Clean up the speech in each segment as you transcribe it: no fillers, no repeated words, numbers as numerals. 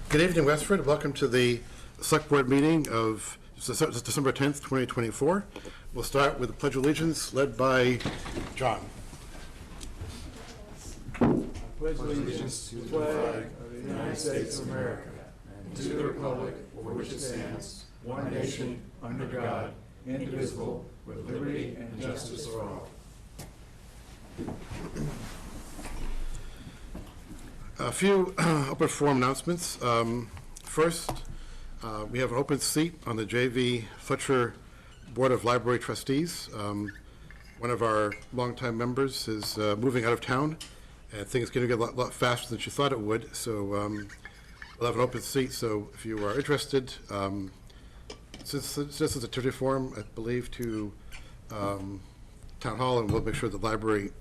Good evening, Westford. Welcome to the Select Board meeting of December 10th, 2024. We'll start with the Pledge of Allegiance, led by John. Pledge allegiance to the flag of the United States of America and to the republic for which it stands, one nation, under God, indivisible, with liberty and justice for all. A few open forum announcements. First, we have an open seat on the JV Fletcher Board of Library Trustees. One of our longtime members is moving out of town, and things are going to get a lot faster than she thought it would. So we'll have an open seat. So if you are interested, since this is a Tuesday forum, I believe, to Town Hall, and we'll make sure the library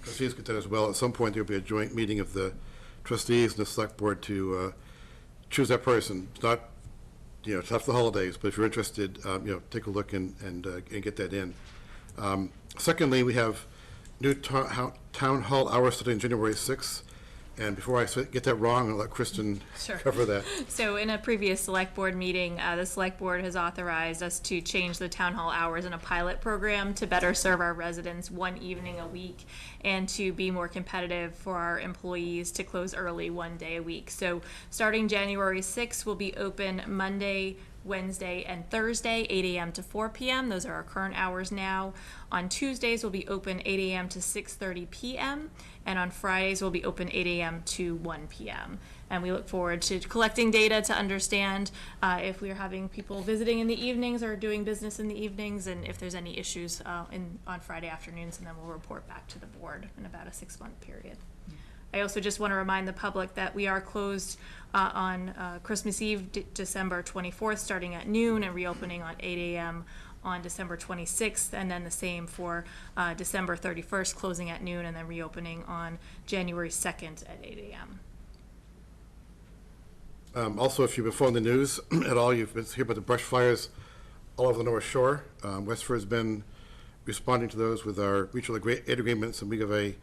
trustees can attend as well. At some point, there'll be a joint meeting of the trustees and the select board to choose that person. It's not, it's after the holidays, but if you're interested, take a look and get that in. Secondly, we have new town hall hours starting January 6th. And before I get that wrong, I'll let Kristen cover that. So in a previous select board meeting, the select board has authorized us to change the town hall hours in a pilot program to better serve our residents one evening a week and to be more competitive for our employees to close early one day a week. So starting January 6th, we'll be open Monday, Wednesday, and Thursday, 8 a.m. to 4 p.m. Those are our current hours now. On Tuesdays, we'll be open 8 a.m. to 6:30 p.m. And on Fridays, we'll be open 8 a.m. to 1 p.m. And we look forward to collecting data to understand if we're having people visiting in the evenings or doing business in the evenings, and if there's any issues on Friday afternoons, and then we'll report back to the board in about a 6-month period. I also just want to remind the public that we are closed on Christmas Eve, December 24th, starting at noon, and reopening on 8 a.m. on December 26th, and then the same for December 31st, closing at noon, and then reopening on January 2nd at 8 a.m. Also, if you've been following the news at all, you've been hearing about the brush fires all over the North Shore. Westford has been responding to those with our mutual aid agreements, and we give a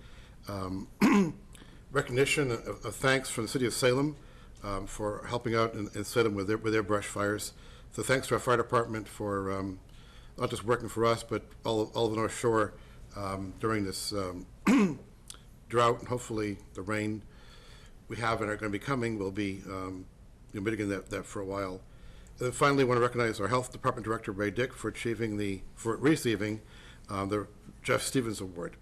recognition of thanks from the city of Salem for helping out in Salem with their brush fires. So thanks to our fire department for not just working for us, but all of the North Shore during this drought, and hopefully the rain we have and are going to be coming will be mitigating that for a while. And then finally, I want to recognize our Health Department Director, Ray Dick, for receiving the Jeff Stevens Award.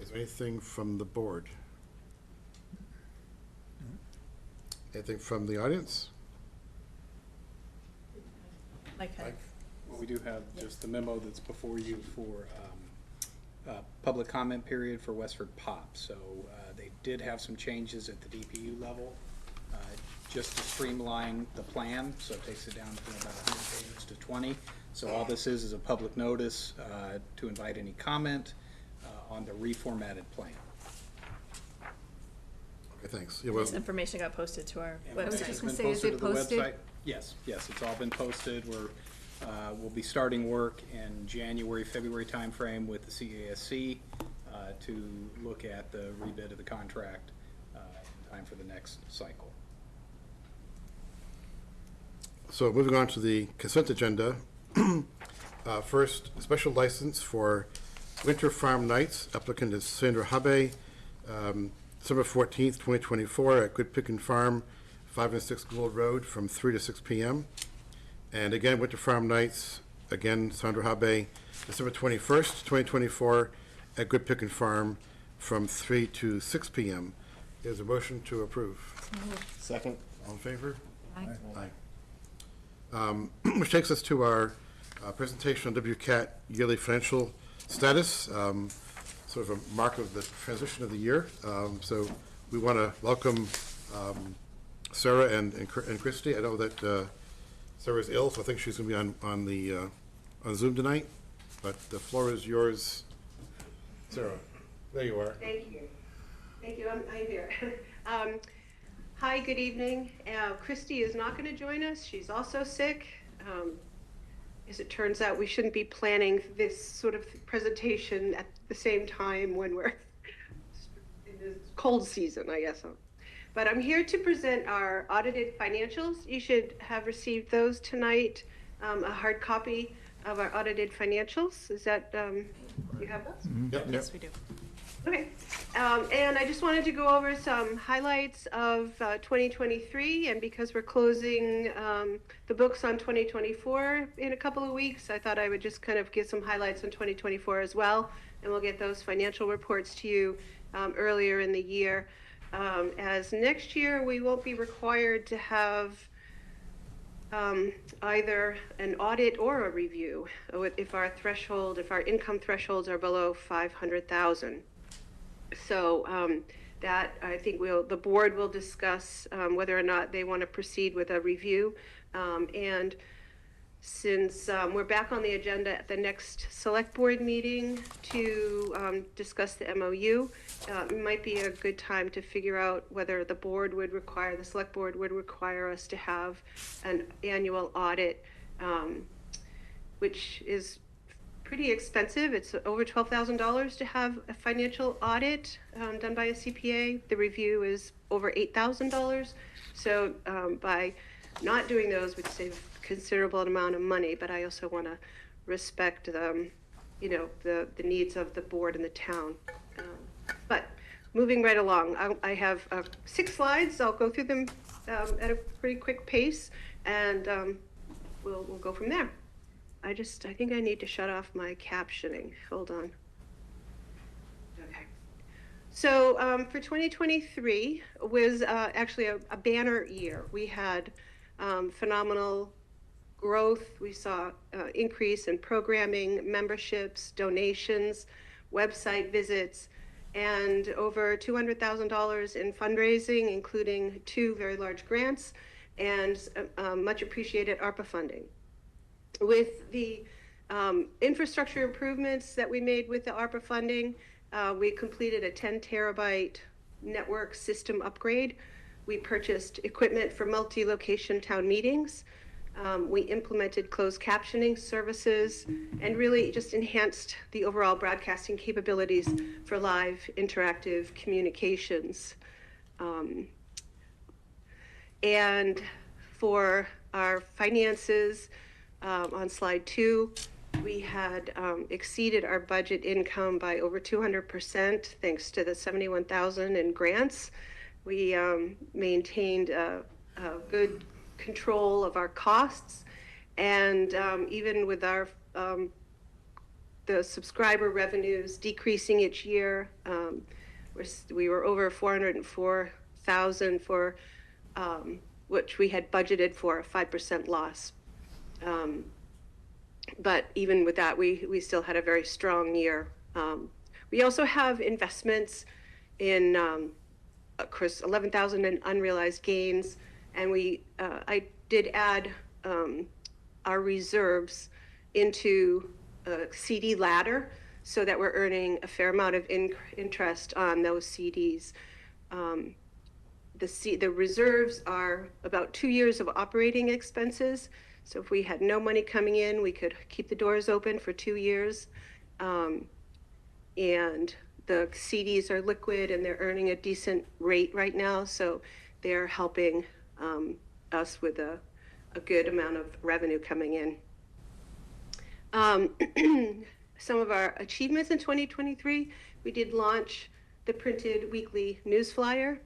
Is there anything from the board? Anything from the audience? Mike? Well, we do have just the memo that's before you for public comment period for Westford POP. So they did have some changes at the DPU level just to streamline the plan. So it takes it down from about 100 pages to 20. So all this is a public notice to invite any comment on the reformatted plan. Okay, thanks. This information got posted to our website. I was just going to say, is it posted? Yes, it's all been posted. We'll be starting work in January, February timeframe with the CASC to look at the rebid of the contract in time for the next cycle. So moving on to the consent agenda. First, special license for Winter Farm Nights. Applicant is Sandra Habe, December 14th, 2024 at Good Pickin' Farm, 5 and 6 Gould Road from 3 to 6 p.m. And again, Winter Farm Nights, again, Sandra Habe, December 21st, 2024 at Good Pickin' Farm from 3 to 6 p.m. There's a motion to approve. Second. All in favor? Aye. Aye. Which takes us to our presentation on WCAT yearly financial status, sort of a mark of the transition of the year. So we want to welcome Sarah and Christy. I know that Sarah's ill, so I think she's going to be on Zoom tonight. But the floor is yours, Sarah. There you are. Thank you. Thank you. I'm here. Hi, good evening. Christy is not going to join us. She's also sick. As it turns out, we shouldn't be planning this sort of presentation at the same time when we're in It's cold season, I guess. But I'm here to present our audited financials. You should have received those tonight, a hard copy of our audited financials. Is that, you have those? Yep. Yes, we do. Okay, and I just wanted to go over some highlights of 2023, and because we're closing the books on 2024 in a couple of weeks, I thought I would just kind of give some highlights on 2024 as well, and we'll get those financial reports to you earlier in the year. As next year, we won't be required to have either an audit or a review if our income thresholds are below 500,000. So that I think the board will discuss whether or not they want to proceed with a review. And since we're back on the agenda at the next select board meeting to discuss the MOU, it might be a good time to figure out whether the select board would require us to have an annual audit, which is pretty expensive. It's over $12,000 to have a financial audit done by a CPA. The review is over $8,000. So by not doing those, we'd save a considerable amount of money. But I also want to respect the needs of the board and the town. But moving right along, I have 6 slides. I'll go through them at a pretty quick pace, and we'll go from there. I think I need to shut off my captioning. Hold on. Okay. So for 2023 was actually a banner year. We had phenomenal growth. We saw increase in programming, memberships, donations, website visits, and over $200,000 in fundraising, including 2 very large grants and much appreciated ARPA funding. With the infrastructure improvements that we made with the ARPA funding, we completed a 10 terabyte network system upgrade. We purchased equipment for multi-location town meetings. We implemented closed captioning services and really just enhanced the overall broadcasting capabilities for live interactive communications. And for our finances, on slide 2, we had exceeded our budget income by over 200% thanks to the $71,000 in grants. We maintained a good control of our costs, and even with our the subscriber revenues decreasing each year, we were over 404,000 for which we had budgeted for a 5% loss. But even with that, we still had a very strong year. We also have investments in, of course, 11,000 in unrealized gains, and I did add our reserves into a CD ladder so that we're earning a fair amount of interest on those CDs. The reserves are about 2 years of operating expenses. So if we had no money coming in, we could keep the doors open for 2 years. And the CDs are liquid and they're earning a decent rate right now. So they're helping us with a good amount of revenue coming in. Some of our achievements in 2023, we did launch the printed weekly news flyer.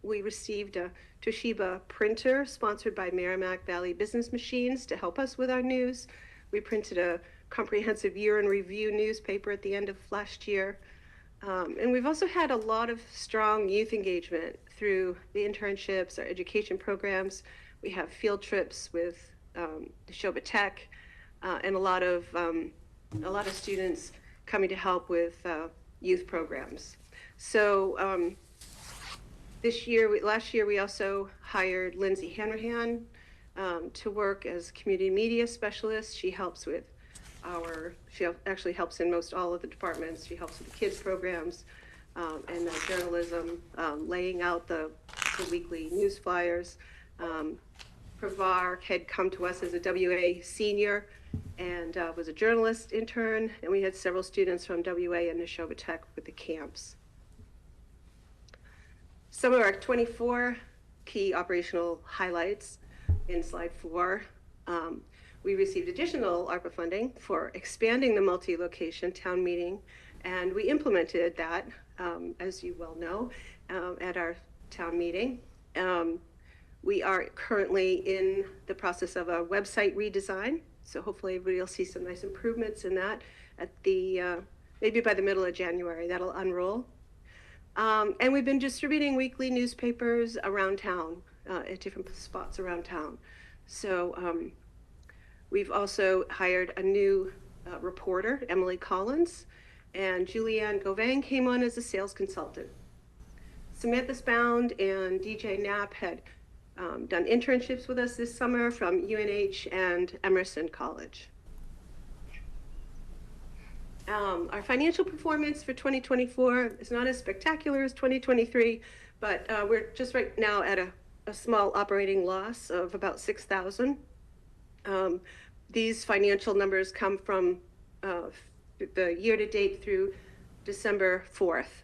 We received a Toshiba printer sponsored by Merrimack Valley Business Machines to help us with our news. We printed a comprehensive year in review newspaper at the end of last year. And we've also had a lot of strong youth engagement through the internships, our education programs. We have field trips with Neshoba Tech, and a lot of students coming to help with youth programs. So last year we also hired Lindsay Hanrahan to work as community media specialist. She helps with she actually helps in most all of the departments. She helps with the kids programs and journalism, laying out the weekly news flyers. Pravar had come to us as a WA senior and was a journalist intern, and we had several students from WA and Neshoba Tech with the camps. some of our 24 key operational highlights in slide 4. We received additional ARPA funding for expanding the multi-location town meeting, and we implemented that, as you well know, at our town meeting. We are currently in the process of a website redesign, so hopefully everybody will see some nice improvements in that at the maybe by the middle of January. That'll unroll. And we've been distributing weekly newspapers around town, at different spots around town. So we've also hired a new reporter, Emily Collins, and Julianne Gauvin came on as a sales consultant. Samantha Spound and DJ Knapp had done internships with us this summer from UNH and Emerson College. Our financial performance for 2024 is not as spectacular as 2023, but we're just right now at a small operating loss of about $6,000. These financial numbers come from the year-to-date through December 4th.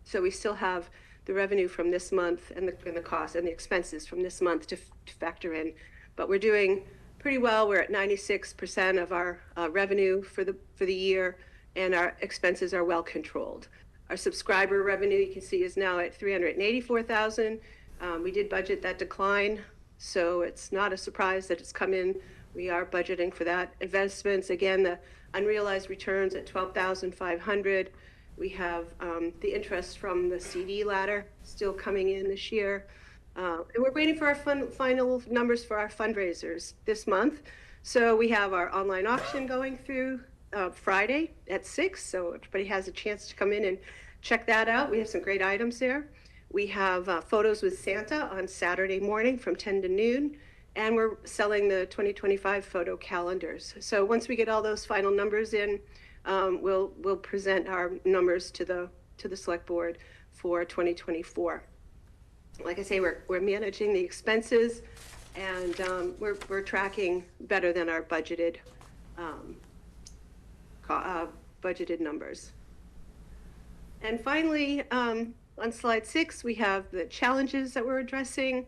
So we still have the revenue from this month and the cost and the expenses from this month to factor in. But we're doing pretty well. We're at 96% of our revenue for the year, and our expenses are well controlled. Our subscriber revenue, you can see, is now at $384,000. We did budget that decline, so it's not a surprise that it's come in. We are budgeting for that. Investments, again, the unrealized returns at $12,500. We have the interest from the CD ladder still coming in this year. And we're waiting for our final numbers for our fundraisers this month. So we have our online auction going through Friday at 6, so everybody has a chance to come in and check that out. We have some great items there. We have photos with Santa on Saturday morning from 10 to noon, and we're selling the 2025 photo calendars. So once we get all those final numbers in, we'll present our numbers to the select board for 2024. Like I say, we're managing the expenses, and we're tracking better than our budgeted numbers. And finally, on slide 6, we have the challenges that we're addressing.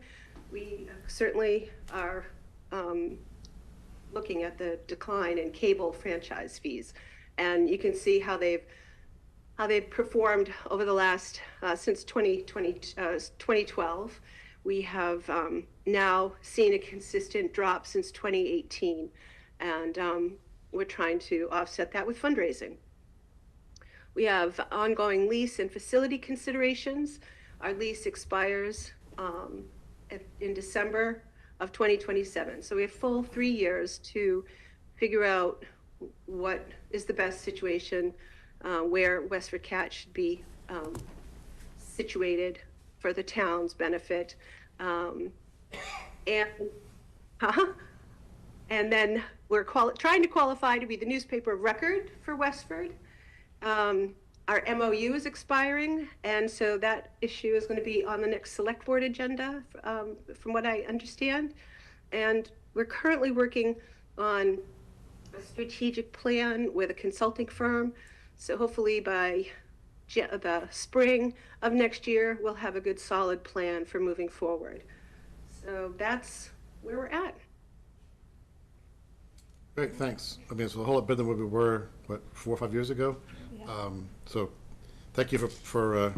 We certainly are looking at the decline in cable franchise fees, and you can see how they've performed over the last since 2012. We have now seen a consistent drop since 2018, and we're trying to offset that with fundraising. We have ongoing lease and facility considerations. Our lease expires in December of 2027. So we have full 3 years to figure out what is the best situation where Westford CAT should be situated for the town's benefit. And then we're trying to qualify to be the newspaper of record for Westford. Our MOU is expiring, and so that issue is going to be on the next select board agenda, from what I understand. And we're currently working on a strategic plan with a consulting firm. So hopefully by the spring of next year, we'll have a good solid plan for moving forward. So that's where we're at. Great, thanks. I mean, it's a whole lot better than where we were, 4 or 5 years ago? Yeah. So thank you for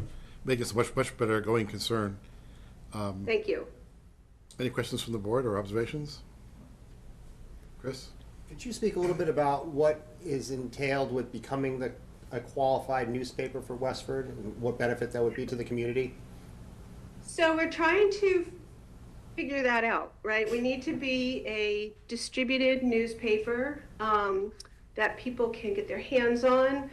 making us a much better going concern. Thank you. Any questions from the board or observations? Chris? Could you speak a little bit about what is entailed with becoming a qualified newspaper for Westford, and what benefit that would be to the community? So we're trying to figure that out, right? We need to be a distributed newspaper that people can get their hands on.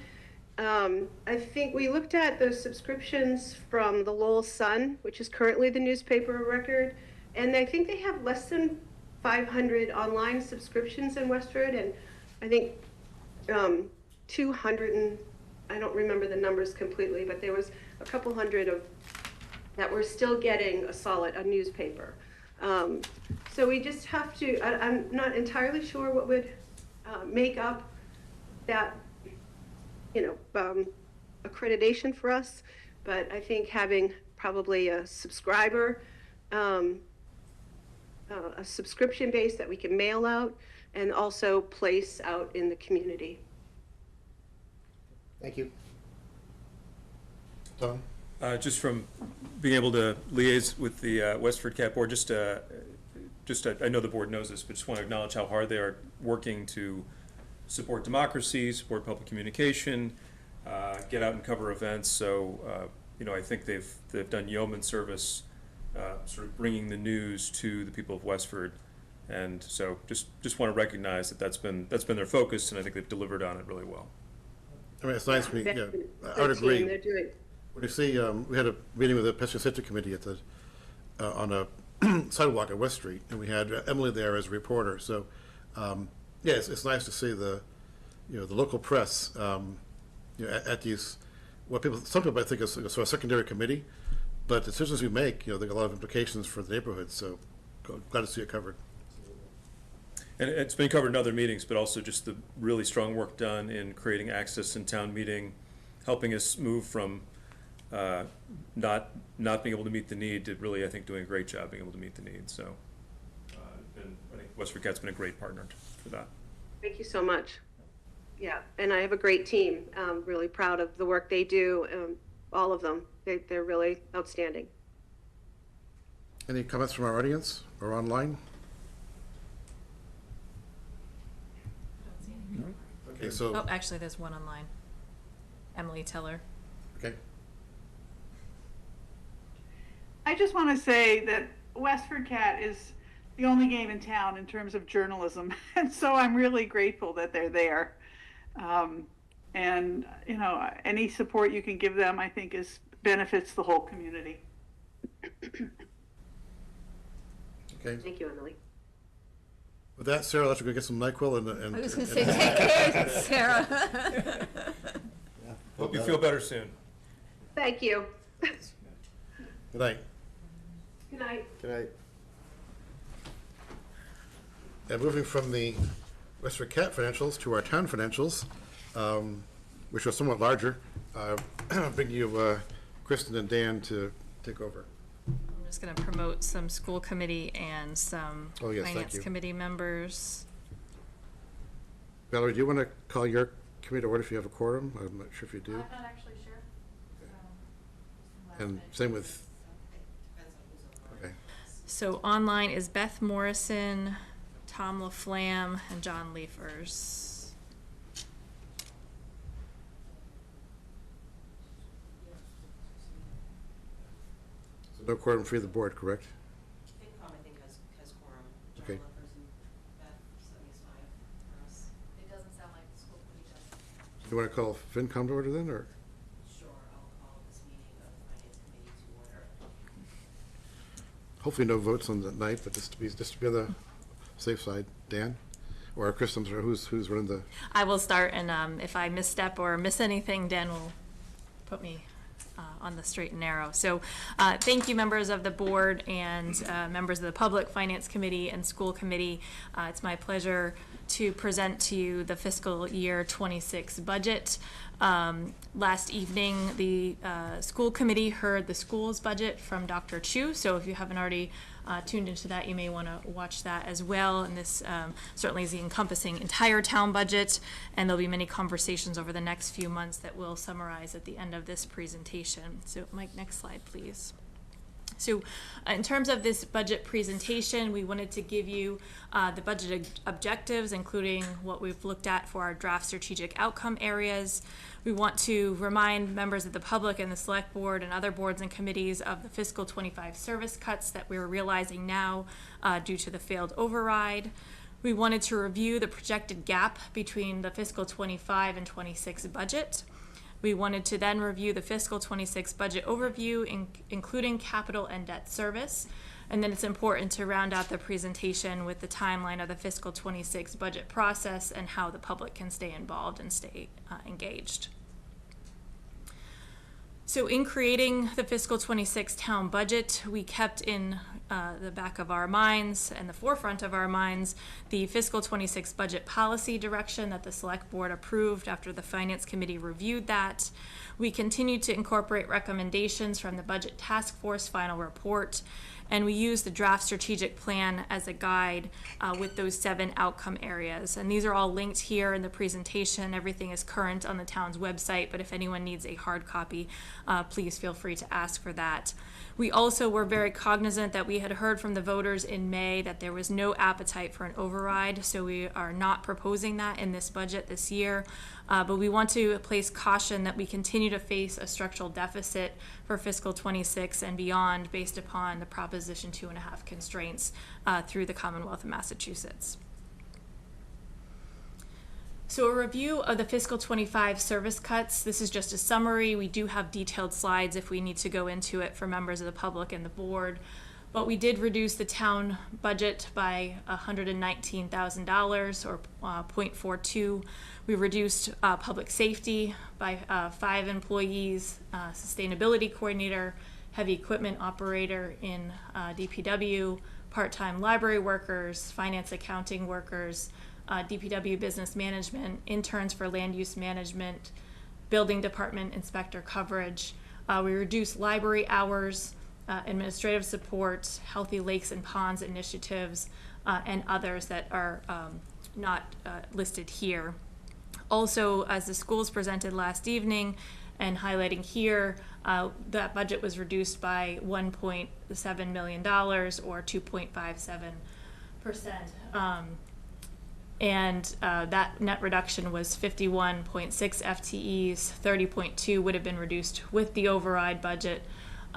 I think we looked at the subscriptions from the Lowell Sun, which is currently the newspaper of record, and I think they have less than 500 online subscriptions in Westford, and I think 200, and I don't remember the numbers completely, but there was a couple hundred that were still getting a newspaper. So we just have to, I'm not entirely sure what would make up that, accreditation for us, but I think having probably a subscriber, a subscription base that we can mail out and also place out in the community. Thank you. Tom? Just from being able to liaise with the WestfordCAT board, I know the board knows this, but just want to acknowledge how hard they are working to support democracy, support public communication, get out and cover events. So, I think they've done yeoman service, sort of bringing the news to the people of Westford. And so just want to recognize that that's been their focus, and I think they've delivered on it really well. I mean, it's nice, I would Good agree. team, they're doing. When you see, we had a meeting with the Pesticide Committee at the, on a sidewalk at West Street, and we had Emily there as a reporter. So, it's nice to see the local press, at these, some people I think is sort of a secondary committee, but the decisions we make, there are a lot of implications for the neighborhood. So, glad to see it covered. And it's been covered in other meetings, but also just the really strong work done in creating access in town meeting, helping us move from not being able to meet the need to really, I think, doing a great job being able to meet the need. So I think WestfordCAT's been a great partner for that. Thank you so much. Yeah, and I have a great team. I'm really proud of the work they do, all of them. They're really outstanding. Any comments from our audience or online? Okay, so, Oh, actually, there's one online. Emily Teller. okay. I just want to say that WestfordCAT is the only game in town in terms of journalism, and so I'm really grateful that they're there. And any support you can give them, I think, benefits the whole community. Okay. Thank you, Emily. With that, Sarah, let's go get some NyQuil and. I was going to say, take care, Sarah. Hope you feel better soon. Thank you. Good night. Good night. Good night. And moving from the WestfordCAT financials to our town financials, which are somewhat larger, I'll bring you Kristen and Dan to take over. I'm just going to promote some school committee and some Oh, yes, thank finance you. committee members. Valerie, do you want to call your committee to order if you have a quorum? I'm not sure if you do. I'm not actually sure. And same with, okay. So online is Beth Morrison, Tom LaFlamme, and John Leafers. So no quorum for the board, correct? FinCom, I think, has quorum. John Okay. Lippers and Beth, 75 for us. It doesn't sound like the school committee does. Do you want to call FinCom to order then, or? Sure, I'll call this meeting of the Finance Committee to order. Hopefully no votes on the night, but just to be on the safe side. Dan? Or Kristen, or who's running the, I will start, and if I misstep or miss anything, Dan will put me on the straight and narrow. So thank you, members of the board and members of the Public Finance Committee and School Committee. It's my pleasure to present to you the fiscal year 26 budget. Last evening, the school committee heard the school's budget from Dr. Chu, so if you haven't already tuned into that, you may want to watch that as well. And this certainly is the encompassing entire town budget, and there'll be many conversations over the next few months that we'll summarize at the end of this presentation. So Mike, next slide, please. So in terms of this budget presentation, we wanted to give you the budget objectives, including what we've looked at for our draft strategic outcome areas. We want to remind members of the public and the select board and other boards and committees of the fiscal 25 service cuts that we're realizing now due to the failed override. We wanted to review the projected gap between the fiscal 25 and 26 budget. We wanted to then review the fiscal 26 budget overview, including capital and debt service. And then it's important to round out the presentation with the timeline of the fiscal 26 budget process and how the public can stay involved and stay engaged. So in creating the fiscal 26 town budget, we kept in the back of our minds and the forefront of our minds the fiscal 26 budget policy direction that the select board approved after the finance committee reviewed that. We continue to incorporate recommendations from the budget task force final report, and we use the draft strategic plan as a guide with those 7 outcome areas. And these are all linked here in the presentation. Everything is current on the town's website, but if anyone needs a hard copy, please feel free to ask for that. We also were very cognizant that we had heard from the voters in May that there was no appetite for an override, so we are not proposing that in this budget this year. But we want to place caution that we continue to face a structural deficit for fiscal 26 and beyond based upon the Proposition 2.5 constraints through the Commonwealth of Massachusetts. So a review of the fiscal 25 service cuts. This is just a summary. We do have detailed slides if we need to go into it for members of the public and the board. But we did reduce the town budget by $119,000 or 0.42. We reduced public safety by 5 employees, sustainability coordinator, heavy equipment operator in DPW, part-time library workers, finance accounting workers, DPW business management, interns for land use management, building department inspector coverage. We reduced library hours, administrative support, healthy lakes and ponds initiatives, and others that are not listed here. Also, as the schools presented last evening and highlighting here, that budget was reduced by $1.7 million or 2.57%. And that net reduction was 51.6 FTEs, 30.2 would have been reduced with the override budget,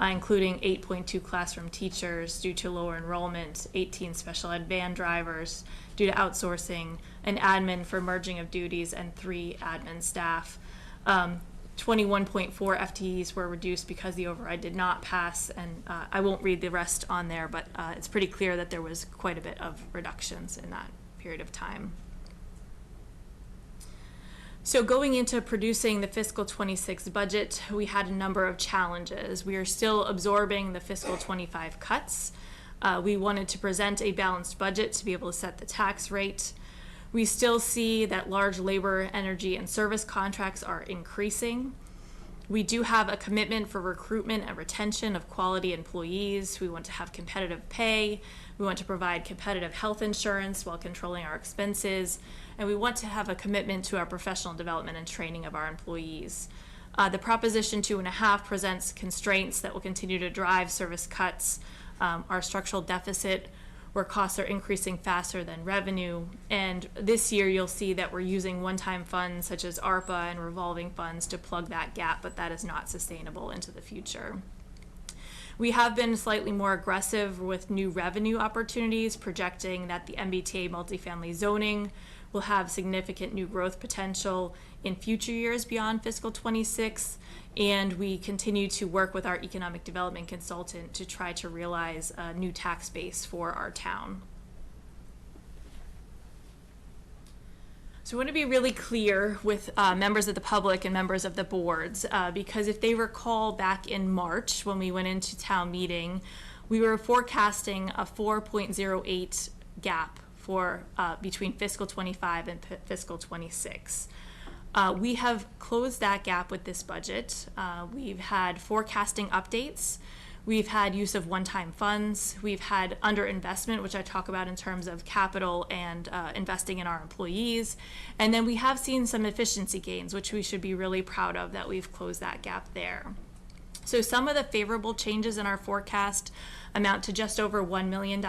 including 8.2 classroom teachers due to lower enrollment, 18 special ed van drivers due to outsourcing, an admin for merging of duties, and 3 admin staff. 21.4 FTEs were reduced because the override did not pass, and I won't read the rest on there, but it's pretty clear that there was quite a bit of reductions in that period of time. So going into producing the fiscal 26 budget, we had a number of challenges. We are still absorbing the fiscal 25 cuts. We wanted to present a balanced budget to be able to set the tax rate. We still see that large labor, energy, and service contracts are increasing. We do have a commitment for recruitment and retention of quality employees. We want to have competitive pay. We want to provide competitive health insurance while controlling our expenses. And we want to have a commitment to our professional development and training of our employees. The Proposition 2.5 presents constraints that will continue to drive service cuts, our structural deficit, where costs are increasing faster than revenue. And this year you'll see that we're using one-time funds such as ARPA and revolving funds to plug that gap, but that is not sustainable into the future. We have been slightly more aggressive with new revenue opportunities, projecting that the MBTA multifamily zoning will have significant new growth potential in future years beyond fiscal 26. And we continue to work with our economic development consultant to try to realize a new tax base for our town. So I want to be really clear with members of the public and members of the boards, because if they recall back in March when we went into town meeting, we were forecasting a 4.08 gap for between fiscal 25 and fiscal 26. We have closed that gap with this budget. We've had forecasting updates. We've had use of one-time funds. We've had underinvestment, which I talk about in terms of capital and investing in our employees. And then we have seen some efficiency gains, which we should be really proud of that we've closed that gap there. So some of the favorable changes in our forecast amount to just over $1 million.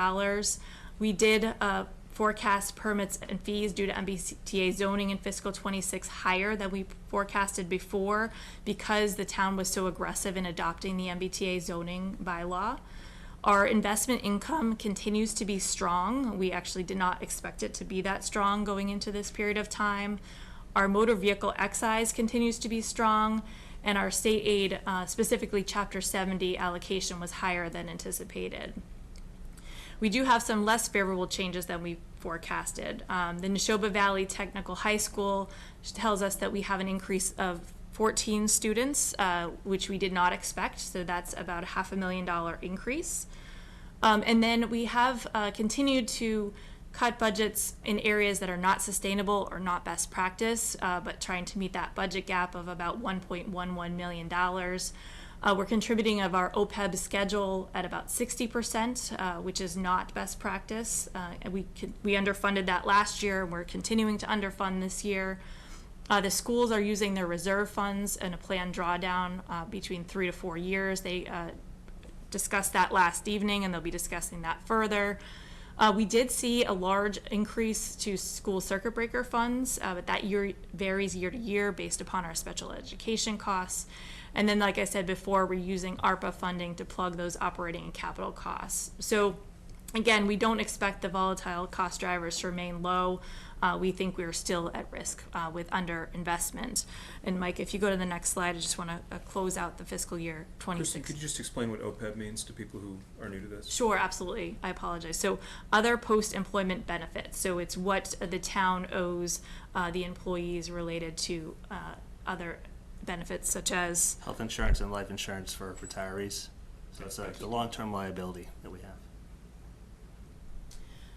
We did forecast permits and fees due to MBTA zoning in fiscal 26 higher than we forecasted before because the town was so aggressive in adopting the MBTA zoning bylaw. Our investment income continues to be strong. We actually did not expect it to be that strong going into this period of time. Our motor vehicle excise continues to be strong, and our state aid, specifically Chapter 70 allocation, was higher than anticipated. We do have some less favorable changes than we forecasted. The Neshoba Valley Technical High School tells us that we have an increase of 14 students, which we did not expect, so that's about a $500,000 increase. And then we have continued to cut budgets in areas that are not sustainable or not best practice, but trying to meet that budget gap of about $1.11 million. We're contributing of our OPEB schedule at about 60%, which is not best practice. And we underfunded that last year, and we're continuing to underfund this year. The schools are using their reserve funds in a planned drawdown between 3 to 4 years. They discussed that last evening, and they'll be discussing that further. We did see a large increase to school circuit breaker funds, but that varies year to year based upon our special education costs. And then, like I said before, we're using ARPA funding to plug those operating and capital costs. So again, we don't expect the volatile cost drivers to remain low. We think we're still at risk with underinvestment. And Mike, if you go to the next slide, I just want to close out the fiscal year 26. Kristen, could you just explain what OPEB means to people who are new to this? Sure, absolutely. I apologize. So other post-employment benefits. So it's what the town owes the employees related to other benefits such as health insurance and life insurance for retirees. So it's the long-term liability that we have.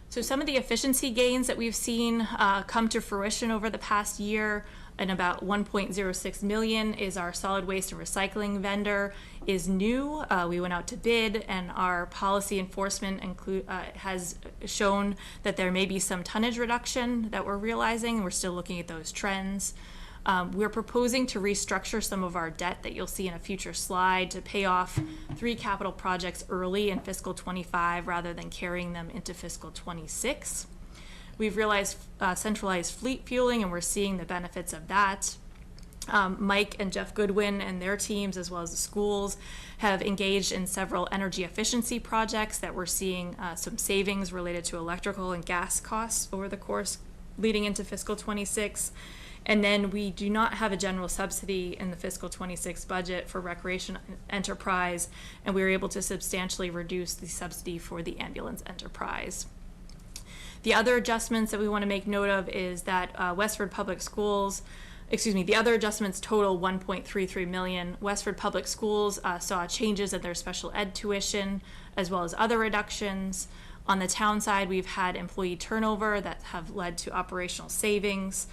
So some of the efficiency gains that we've seen come to fruition over the past year, and about 1.06 million is our solid waste and recycling vendor is new. We went out to bid, and our policy enforcement has shown that there may be some tonnage reduction that we're realizing. We're still looking at those trends. We're proposing to restructure some of our debt that you'll see in a future slide to pay off 3 capital projects early in fiscal 25 rather than carrying them into fiscal 26. We've realized centralized fleet fueling, and we're seeing the benefits of that. Mike and Jeff Goodwin and their teams, as well as the schools, have engaged in several energy efficiency projects that we're seeing some savings related to electrical and gas costs over the course leading into fiscal 26. And then we do not have a general subsidy in the fiscal 26 budget for recreation enterprise, and we were able to substantially reduce the subsidy for the ambulance enterprise. The other adjustments that we want to make note of is that Westford Public Schools, the other adjustments total 1.33 million. Westford Public Schools saw changes in their special ed tuition, as well as other reductions. On the town side, we've had employee turnover that have led to operational savings.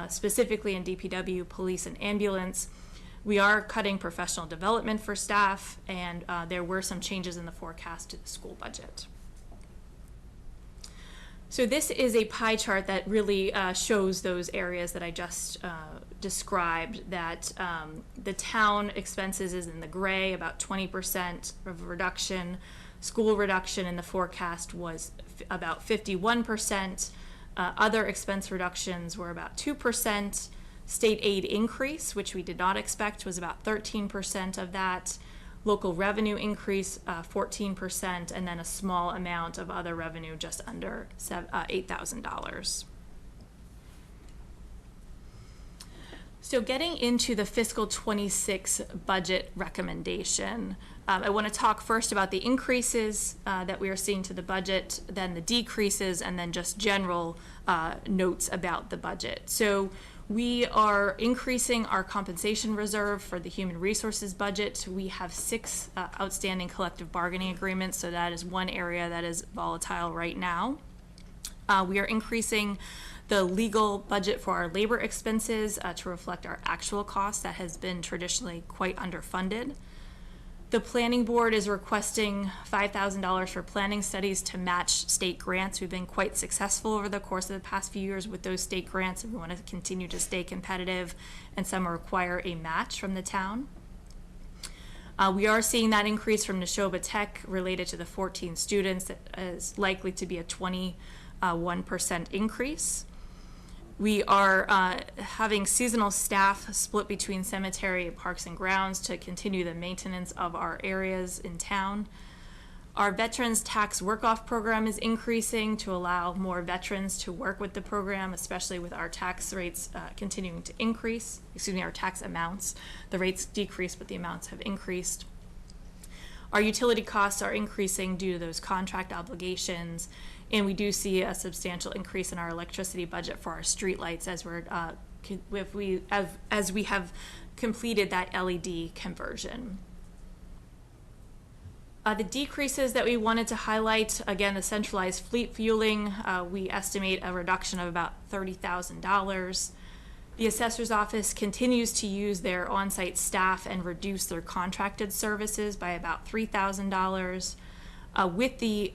Specifically in DPW, police, and ambulance. We are cutting professional development for staff, and there were some changes in the forecast to the school budget. So this is a pie chart that really shows those areas that I just described, that the town expenses is in the gray, about 20% of reduction. School reduction in the forecast was about 51%. Other expense reductions were about 2%. State aid increase, which we did not expect, was about 13% of that. Local revenue increase, 14%, and then a small amount of other revenue, just under $8,000. So getting into the fiscal 26 budget recommendation, I want to talk first about the increases that we are seeing to the budget, then the decreases, and then just general notes about the budget. So we are increasing our compensation reserve for the human resources budget. We have 6 outstanding collective bargaining agreements, so that is one area that is volatile right now. We are increasing the legal budget for our labor expenses to reflect our actual costs that has been traditionally quite underfunded. The planning board is requesting $5,000 for planning studies to match state grants. We've been quite successful over the course of the past few years with those state grants, and we want to continue to stay competitive, and some require a match from the town. We are seeing that increase from Neshoba Tech related to the 14 students. That is likely to be a 21% increase. We are having seasonal staff split between cemetery, parks, and grounds to continue the maintenance of our areas in town. Our Veterans Tax Work-Off program is increasing to allow more veterans to work with the program, especially with our tax rates continuing to increase. Our tax amounts. The rates decreased, but the amounts have increased. Our utility costs are increasing due to those contract obligations, and we do see a substantial increase in our electricity budget for our streetlights as we have completed that LED conversion. The decreases that we wanted to highlight, again, the centralized fleet fueling, we estimate a reduction of about $30,000. The assessor's office continues to use their on-site staff and reduce their contracted services by about $3,000. With the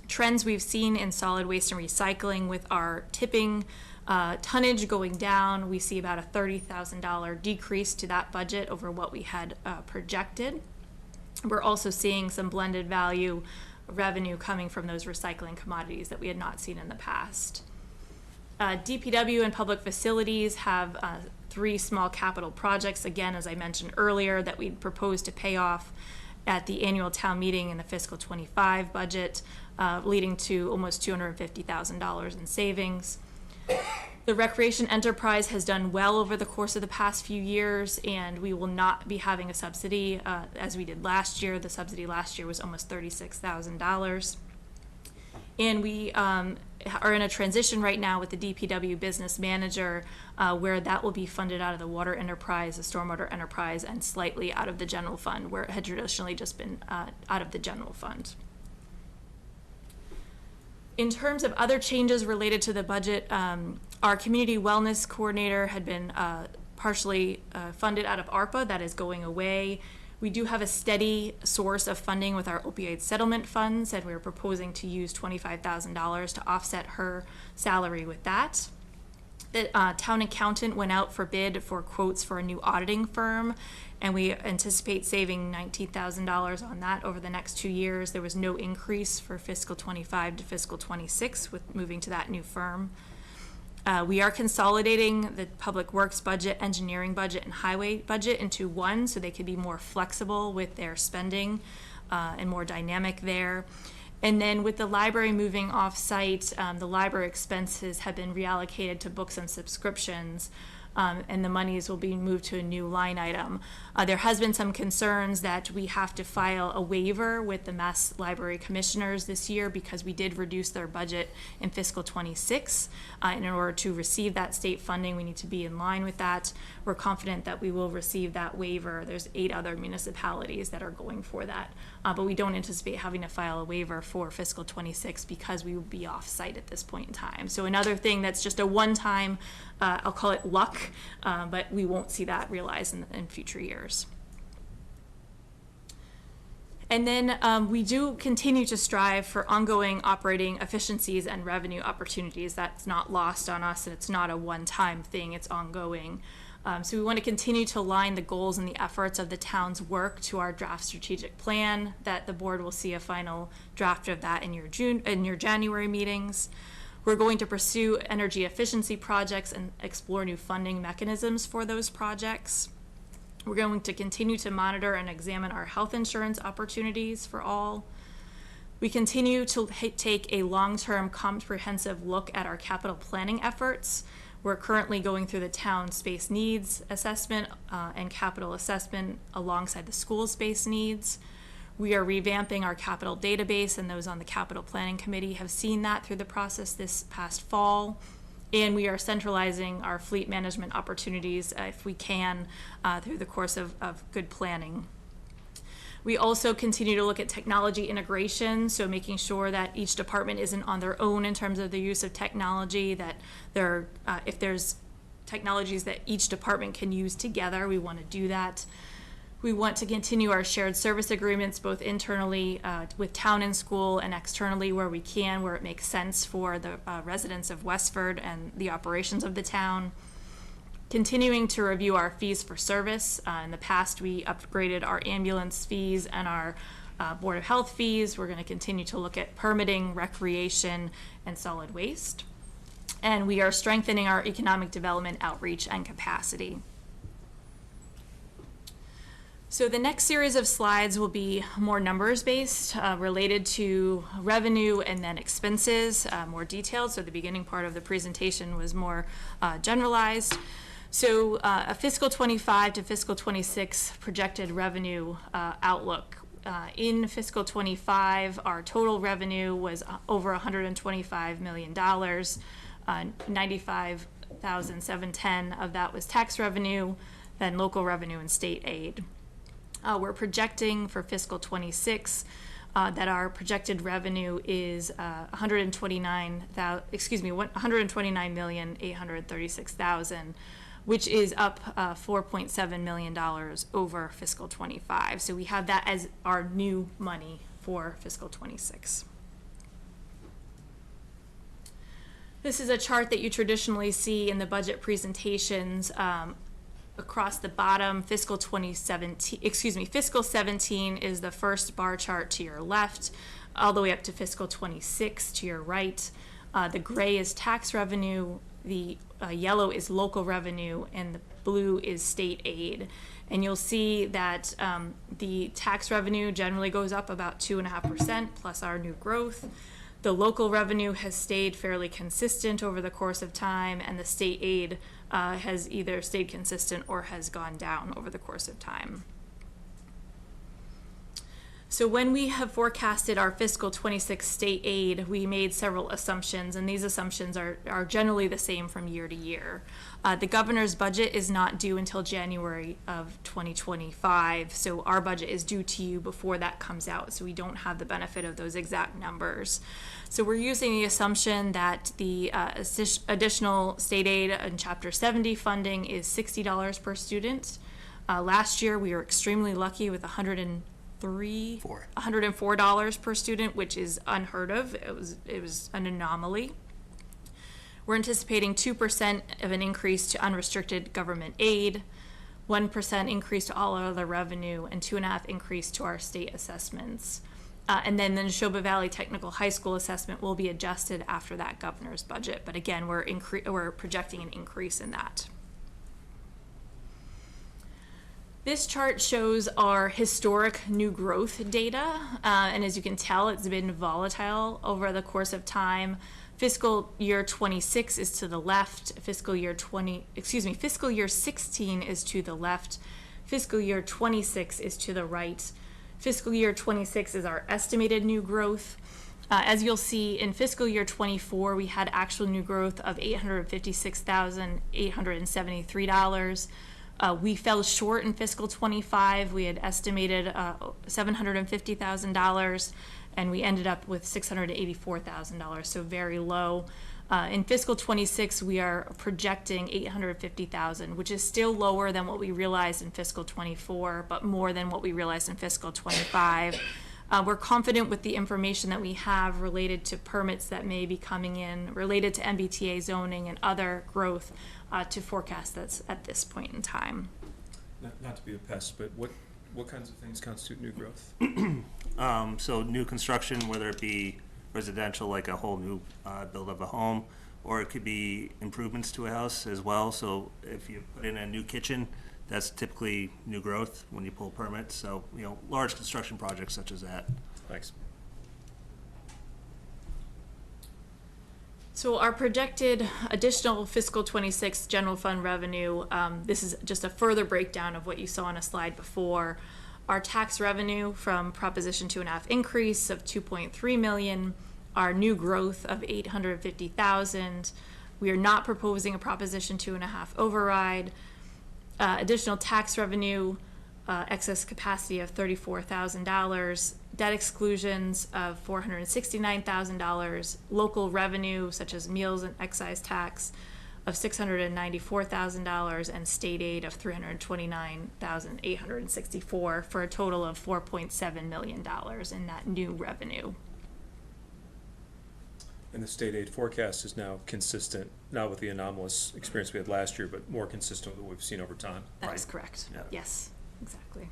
trends we've seen in solid waste and recycling, with our tipping tonnage going down, we see about a $30,000 decrease to that budget over what we had projected. We're also seeing some blended value revenue coming from those recycling commodities that we had not seen in the past. DPW and public facilities have 3 small capital projects, again, as I mentioned earlier, that we propose to pay off at the annual town meeting in the fiscal 25 budget, leading to almost $250,000 in savings. The recreation enterprise has done well over the course of the past few years, and we will not be having a subsidy as we did last year. The subsidy last year was almost $36,000. And we are in a transition right now with the DPW business manager, where that will be funded out of the water enterprise, the stormwater enterprise, and slightly out of the general fund, where it had traditionally just been out of the general fund. In terms of other changes related to the budget, our community wellness coordinator had been partially funded out of ARPA. That is going away. We do have a steady source of funding with our opioid settlement funds, and we're proposing to use $25,000 to offset her salary with that. The town accountant went out for bid for quotes for a new auditing firm, and we anticipate saving $19,000 on that over the next 2 years. There was no increase for fiscal 25 to fiscal 26 with moving to that new firm. We are consolidating the public works budget, engineering budget, and highway budget into one, so they can be more flexible with their spending and more dynamic there. And then with the library moving off-site, the library expenses have been reallocated to books and subscriptions, and the monies will be moved to a new line item. There has been some concerns that we have to file a waiver with the Mass Library Commissioners this year because we did reduce their budget in fiscal 26. And in order to receive that state funding, we need to be in line with that. We're confident that we will receive that waiver. There's 8 other municipalities that are going for that. But we don't anticipate having to file a waiver for fiscal 26 because we will be off-site at this point in time. So another thing that's just a one-time, I'll call it luck, but we won't see that realized in future years. And then we do continue to strive for ongoing operating efficiencies and revenue opportunities. That's not lost on us, and it's not a one-time thing, it's ongoing. So we want to continue to align the goals and the efforts of the town's work to our draft strategic plan, that the board will see a final draft of that in your January meetings. We're going to pursue energy efficiency projects and explore new funding mechanisms for those projects. We're going to continue to monitor and examine our health insurance opportunities for all. We continue to take a long-term comprehensive look at our capital planning efforts. We're currently going through the town space needs assessment and capital assessment alongside the school space needs. We are revamping our capital database, and those on the capital planning committee have seen that through the process this past fall. And we are centralizing our fleet management opportunities, if we can, through the course of good planning. We also continue to look at technology integration, so making sure that each department isn't on their own in terms of the use of technology, that if there's technologies that each department can use together, we want to do that. We want to continue our shared service agreements, both internally with town and school, and externally where we can, where it makes sense for the residents of Westford and the operations of the town. Continuing to review our fees for service. In the past, we upgraded our ambulance fees and our Board of Health fees. We're going to continue to look at permitting, recreation, and solid waste. And we are strengthening our economic development outreach and capacity. So the next series of slides will be more numbers-based, related to revenue and then expenses, more detailed. So the beginning part of the presentation was more generalized. So a fiscal 25 to fiscal 26 projected revenue outlook. In fiscal 25, our total revenue was over $125 million. 95,710 of that was tax revenue, then local revenue and state aid. We're projecting for fiscal '26 that our projected revenue is $129,836,000, which is up $4.7 million over fiscal '25. So we have that as our new money for fiscal '26. This is a chart that you traditionally see in the budget presentations. Across the bottom, fiscal 17 is the first bar chart to your left, all the way up to fiscal 26 to your right. The gray is tax revenue, the yellow is local revenue, and the blue is state aid. And you'll see that the tax revenue generally goes up about 2.5% plus our new growth. The local revenue has stayed fairly consistent over the course of time, and the state aid has either stayed consistent or has gone down over the course of time. So when we have forecasted our fiscal 26 state aid, we made several assumptions, and these assumptions are generally the same from year to year. The governor's budget is not due until January of 2025, so our budget is due to you before that comes out, so we don't have the benefit of those exact numbers. So we're using the assumption that the additional state aid in Chapter 70 funding is $60 per student. Last year, we were extremely lucky with $104 per student, which is unheard of. It was an anomaly. We're anticipating 2% of an increase to unrestricted government aid, 1% increase to all other revenue, and 2.5% increase to our state assessments. And then the Neshoba Valley Technical High School assessment will be adjusted after that governor's budget. But again, we're projecting an increase in that. This chart shows our historic new growth data, and as you can tell, it's been volatile over the course of time. Fiscal year 26 is to the left. Fiscal year 16 is to the left. Fiscal year 26 is to the right. Fiscal year 26 is our estimated new growth. As you'll see, in fiscal year 24, we had actual new growth of $856,873. We fell short in fiscal 25. We had estimated $750,000, and we ended up with $684,000, so very low. In fiscal 26, we are projecting $850,000, which is still lower than what we realized in fiscal 24, but more than what we realized in fiscal 25. We're confident with the information that we have related to permits that may be coming in, related to MBTA zoning and other growth, to forecast that's at this point in time. Not to be a pest, but what kinds of things constitute new growth? So new construction, whether it be residential, like a whole new build of a home, or it could be improvements to a house as well. So if you put in a new kitchen, that's typically new growth when you pull permits. So, large construction projects such as that. Thanks. So our projected additional fiscal 26 general fund revenue, this is just a further breakdown of what you saw on a slide before. Our tax revenue from Proposition 2.5 increase of $2.3 million, our new growth of $850,000. We are not proposing a Proposition 2.5 override. Additional tax revenue, excess capacity of $34,000, debt exclusions of $469,000, local revenue such as meals and excise tax of $694,000, and state aid of $329,864, for a total of $4.7 million in that new revenue. And the state aid forecast is now consistent, not with the anomalous experience we had last year, but more consistent with what we've seen over time. That is correct. Yeah. Yes, exactly.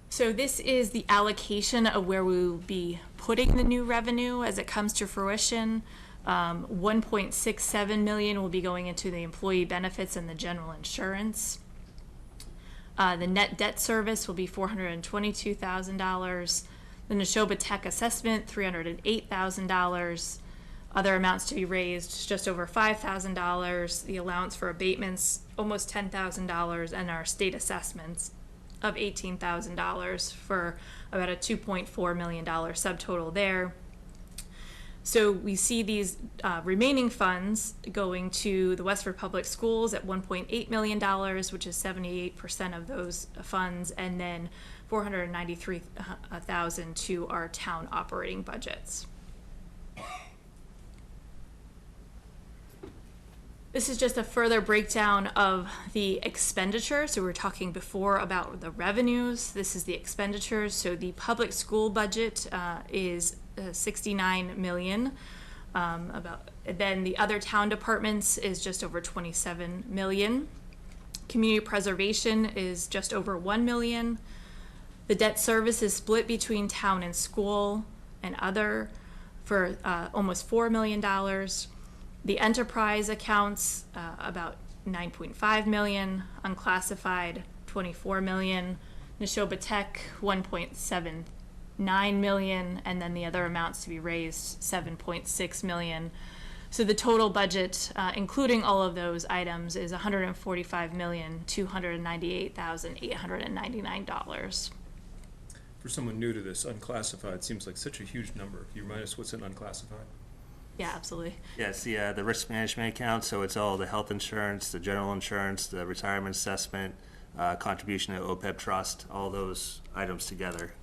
So this is the allocation of where we will be putting the new revenue as it comes to fruition. 1.67 million will be going into the employee benefits and the general insurance. The net debt service will be $422,000. The Neshoba Tech assessment, $308,000. Other amounts to be raised, just over $5,000. The allowance for abatements, almost $10,000, and our state assessments of $18,000, for about a $2.4 million subtotal there. So we see these remaining funds going to the Westford Public Schools at $1.8 million, which is 78% of those funds, and then $493,000 to our town operating budgets. This is just a further breakdown of the expenditure. So we were talking before about the revenues. This is the expenditures. So the public school budget is 69 million. Then the other town departments is just over 27 million. Community preservation is just over 1 million. The debt service is split between town and school and other for almost $4 million. The enterprise accounts about 9.5 million, unclassified 24 million, Neshoba Tech 1.79 million, and then the other amounts to be raised 7.6 million. So the total budget, including all of those items, is $145,298,899. For someone new to this, unclassified seems like such a huge number. Can you remind us what's in unclassified? Yeah, absolutely. Yes, the risk management account, so it's all the health insurance, the general insurance, the retirement assessment, contribution to OPEB trust, all those items together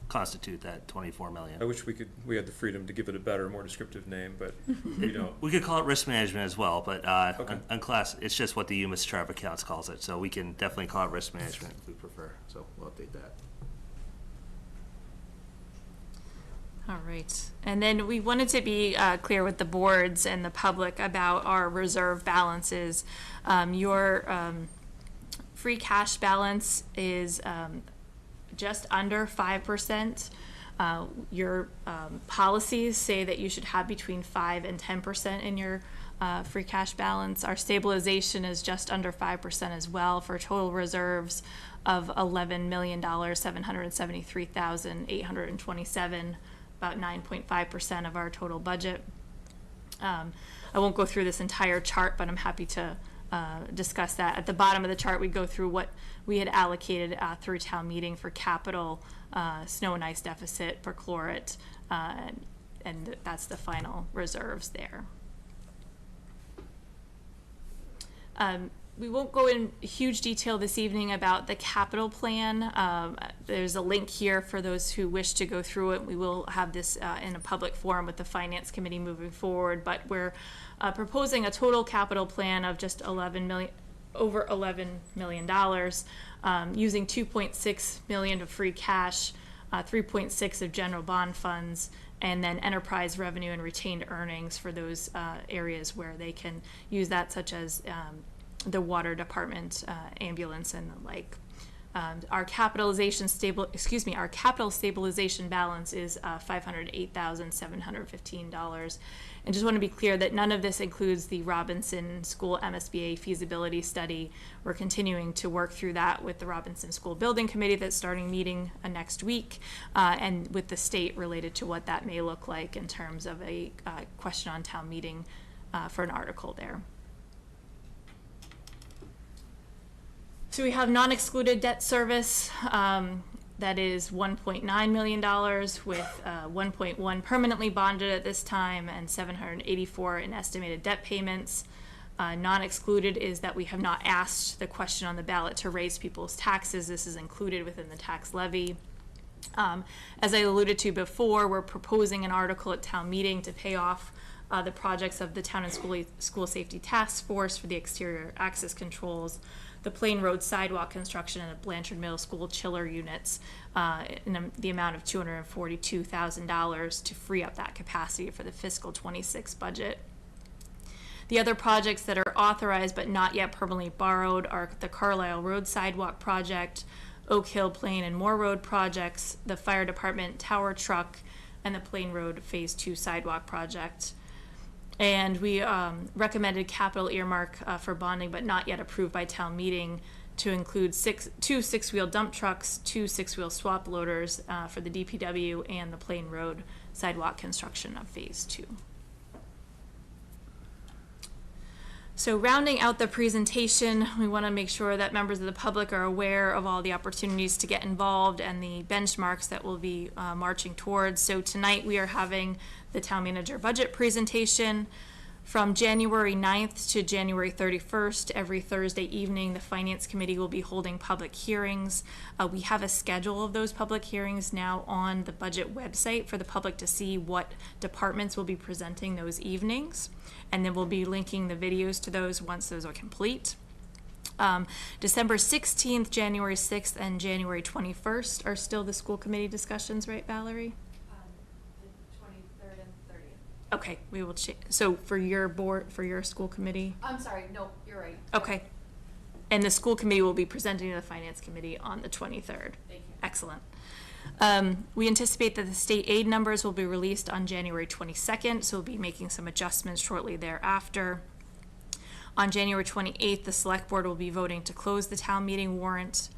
constitute that 24 million. I wish we had the freedom to give it a better, more descriptive name, but we don't. We could call it risk management as well, but Okay. it's just what the UMass chart of accounts calls it, so we can definitely call it risk management if we prefer, so we'll update that. All right. And then we wanted to be clear with the boards and the public about our reserve balances. Your free cash balance is just under 5%. Your policies say that you should have between 5 and 10% in your free cash balance. Our stabilization is just under 5% as well, for total reserves of $11,773,827. About 9.5% of our total budget. I won't go through this entire chart, but I'm happy to discuss that. At the bottom of the chart, we go through what we had allocated through town meeting for capital, snow and ice deficit, perchlorate, and that's the final reserves there. We won't go in huge detail this evening about the capital plan. There's a link here for those who wish to go through it. We will have this in a public forum with the Finance Committee moving forward, but we're proposing a total capital plan of just over $11 million, using 2.6 million of free cash, 3.6 of general bond funds, and then enterprise revenue and retained earnings for those areas where they can use that, such as the water department, ambulance, and the like. Our capital stabilization balance is $508,715. And just want to be clear that none of this includes the Robinson School MSBA feasibility study. We're continuing to work through that with the Robinson School Building Committee that's starting meeting next week, and with the state related to what that may look like in terms of a question on town meeting for an article there. So we have non-excluded debt service, that is $1.9 million, with 1.1 permanently bonded at this time and 784 in estimated debt payments. Non-excluded is that we have not asked the question on the ballot to raise people's taxes. This is included within the tax levy. As I alluded to before, we're proposing an article at town meeting to pay off the projects of the Town and School Safety Task Force for the exterior access controls, the Plain Road sidewalk construction, and the Blanchard Middle School chiller units in the amount of $242,000 to free up that capacity for the fiscal 26 budget. The other projects that are authorized but not yet permanently borrowed are the Carlisle Road sidewalk project, Oak Hill, Plain, and Moore Road projects, the fire department tower truck, and the Plain Road Phase 2 sidewalk project. And we recommended capital earmark for bonding, but not yet approved by town meeting, to include two six-wheel dump trucks, 2 6-wheel swap loaders for the DPW, and the Plain Road sidewalk construction of Phase 2. So rounding out the presentation, we want to make sure that members of the public are aware of all the opportunities to get involved and the benchmarks that we'll be marching towards. So tonight we are having the town manager budget presentation. From January 9th to January 31st, every Thursday evening, the Finance Committee will be holding public hearings. We have a schedule of those public hearings now on the budget website for the public to see what departments will be presenting those evenings. And then we'll be linking the videos to those once those are complete. December 16th, January 6th, and January 21st are still the school committee discussions, right, Valerie? The 23rd and 30th. Okay, we will so for your board, for your school committee? I'm sorry, no, you're right. Okay. And the school committee will be presenting to the finance committee on the 23rd. Thank you. Excellent. We anticipate that the state aid numbers will be released on January 22nd, so we'll be making some adjustments shortly thereafter. On January 28th, the select board will be voting to close the town meeting warrant.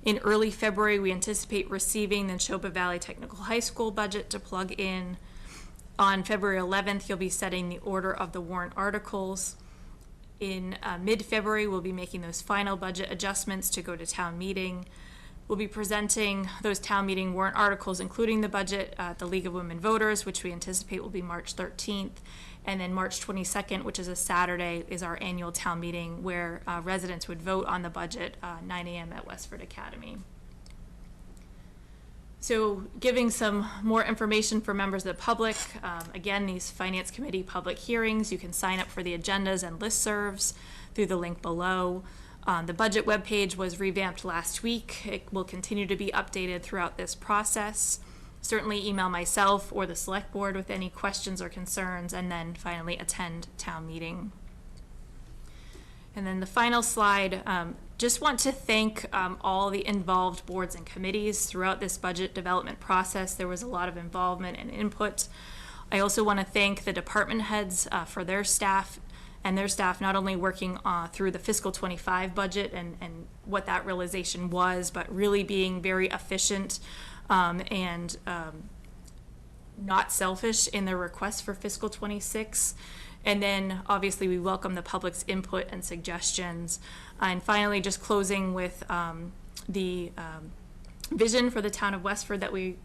In early February, we anticipate receiving the Neshoba Valley Technical High School budget to plug in. On February 11th, you'll be setting the order of the warrant articles. In mid-February, we'll be making those final budget adjustments to go to town meeting. We'll be presenting those town meeting warrant articles, including the budget, at the League of Women Voters, which we anticipate will be March 13th. And then March 22nd, which is a Saturday, is our annual town meeting where residents would vote on the budget, 9 a.m. at Westford Academy. So giving some more information for members of the public, again, these Finance Committee public hearings, you can sign up for the agendas and listservs through the link below. The budget webpage was revamped last week. It will continue to be updated throughout this process. Certainly email myself or the select board with any questions or concerns, and then finally attend town meeting. And then the final slide, just want to thank all the involved boards and committees throughout this budget development process. There was a lot of involvement and input. I also want to thank the department heads for their staff and their staff not only working through the fiscal 25 budget and what that realization was, but really being very efficient and not selfish in their requests for fiscal 26. And then obviously we welcome the public's input and suggestions. And finally, just closing with the vision for the town of Westford that we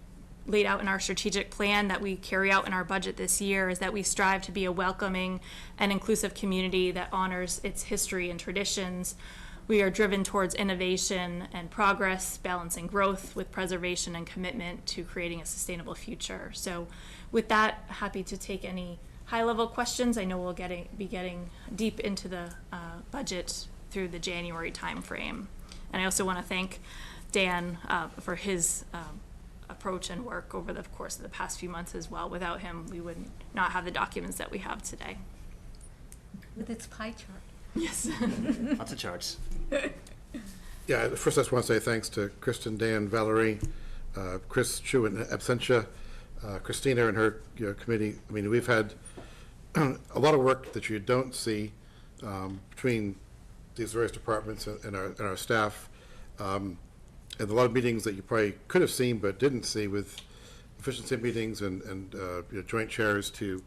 laid out in our strategic plan that we carry out in our budget this year is that we strive to be a welcoming and inclusive community that honors its history and traditions. We are driven towards innovation and progress, balancing growth with preservation and commitment to creating a sustainable future. So with that, happy to take any high-level questions. I know we'll be getting deep into the budget through the January timeframe. And I also want to thank Dan for his approach and work over the course of the past few months as well. Without him, we would not have the documents that we have today. With its pie chart. Yes. Lots of charts. Yeah, first I just want to say thanks to Kristen, Dan, Valerie, Chris Chu in absentia, Christina and her committee. I mean, we've had a lot of work that you don't see between these various departments and our staff, and a lot of meetings that you probably could have seen but didn't see, with efficiency meetings and joint chairs to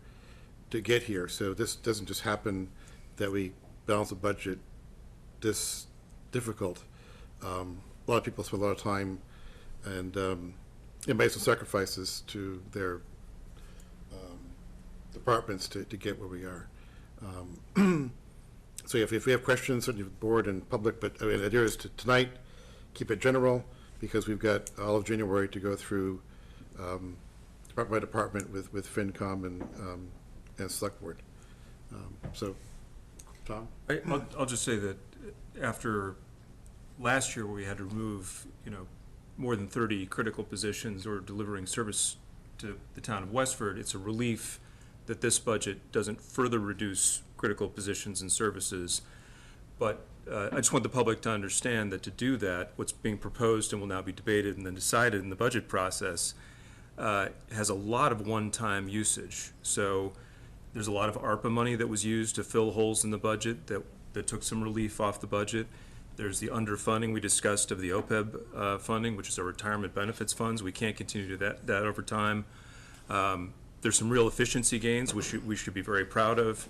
get here. So this doesn't just happen that we balance a budget this difficult. A lot of people spend a lot of time and made some sacrifices to their departments to get where we are. So if we have questions, certainly the board and public, but I mean, the idea is to tonight keep it general, because we've got all of January to go through department by department with FinCom and Select Board. So, Tom? I'll just say that after last year, where we had to remove, more than 30 critical positions or delivering service to the town of Westford, it's a relief that this budget doesn't further reduce critical positions and services. But I just want the public to understand that to do that, what's being proposed and will now be debated and then decided in the budget process has a lot of one-time usage. So there's a lot of ARPA money that was used to fill holes in the budget that took some relief off the budget. There's the underfunding we discussed of the OPEB funding, which is our retirement benefits funds. We can't continue to do that over time. There's some real efficiency gains, which we should be very proud of.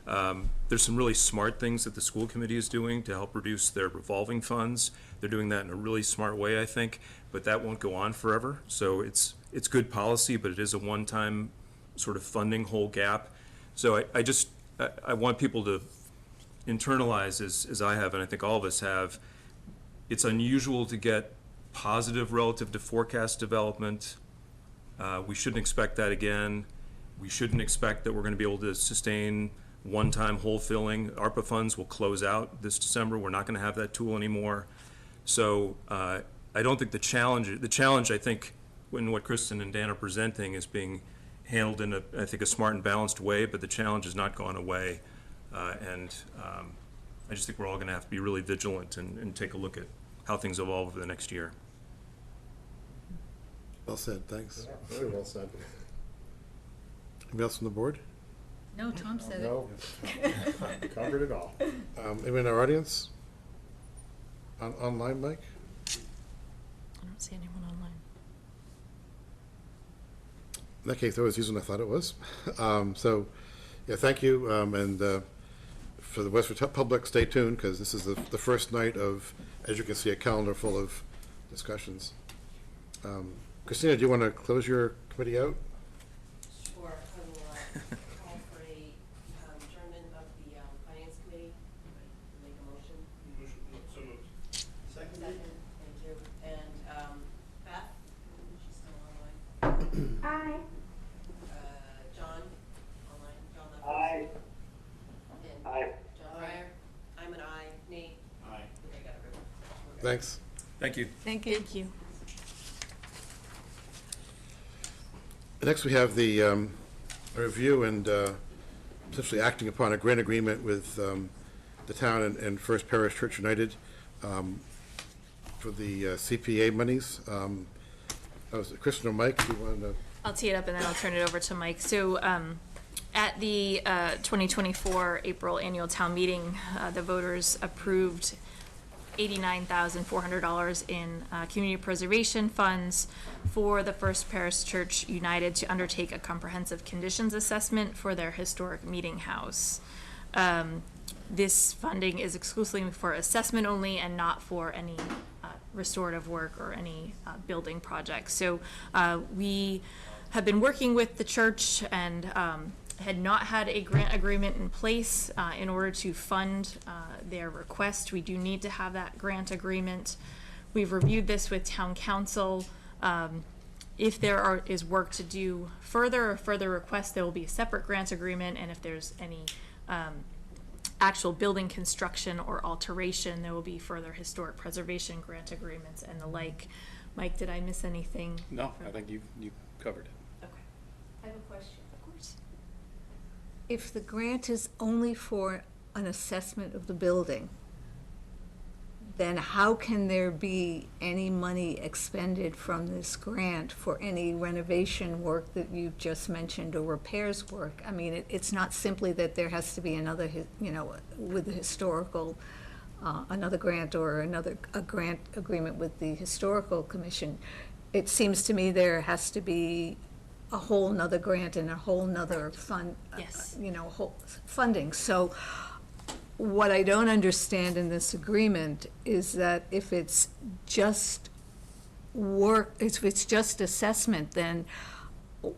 There's some really smart things that the school committee is doing to help reduce their revolving funds. They're doing that in a really smart way, I think, but that won't go on forever. So it's good policy, but it is a one-time sort of funding hole gap. So I want people to internalize, as I have, and I think all of us have, it's unusual to get positive relative to forecast development. We shouldn't expect that again. We shouldn't expect that we're going to be able to sustain one-time hole filling. ARPA funds will close out this December. We're not going to have that tool anymore. So I don't think the challenge I think in what Kristen and Dan are presenting is being handled in I think a smart and balanced way, but the challenge has not gone away. I just think we're all going to have to be really vigilant and take a look at how things evolve over the next year. Well said, thanks. Very well said. Anybody else on the board? No, Tom said it. No, covered it all. Anyone in our audience? Online, Mike? I don't see anyone online. In that case, that was easier than I thought it was. So, yeah, thank you, and for the Westford public, stay tuned, because this is the first night of, as you can see, a calendar full of discussions. Christina, do you want to close your committee out? Sure, I will call for a adjournment of the finance committee. Make a motion. So moved. Second, thank you. And Beth, she's still online. Aye. John, online. John Lefferts. Aye. And Aye. John Breyer. I'm an aye. Nate. Aye. I got everyone. We're good. Thanks. Thank you. Thank you. Thank you. Next, we have the review and potentially acting upon a grant agreement with the town and First Parish Church United for the CPA monies. Kristen or Mike, do you want to? I'll tee it up and then I'll turn it over to Mike. So at the 2024 April annual town meeting, the voters approved $89,400 in community preservation funds for the First Parish Church United to undertake a comprehensive conditions assessment for their historic meeting house. This funding is exclusively for assessment only and not for any restorative work or any building projects. So we have been working with the church and had not had a grant agreement in place in order to fund their request. We do need to have that grant agreement. We've reviewed this with town council. If there is work to do further or further requests, there will be a separate grant agreement, and if there's any actual building construction or alteration, there will be further historic preservation grant agreements and the like. Mike, did I miss anything? No, I think you covered it. Okay. I have a question. Of course. If the grant is only for an assessment of the building, then how can there be any money expended from this grant for any renovation work that you just mentioned or repairs work? I mean, it's not simply that there has to be another, with the historical, another grant or a grant agreement with the Historical Commission. It seems to me there has to be a whole nother grant and a whole nother fund, Yes. whole funding. So what I don't understand in this agreement is that if it's just work, if it's just assessment, then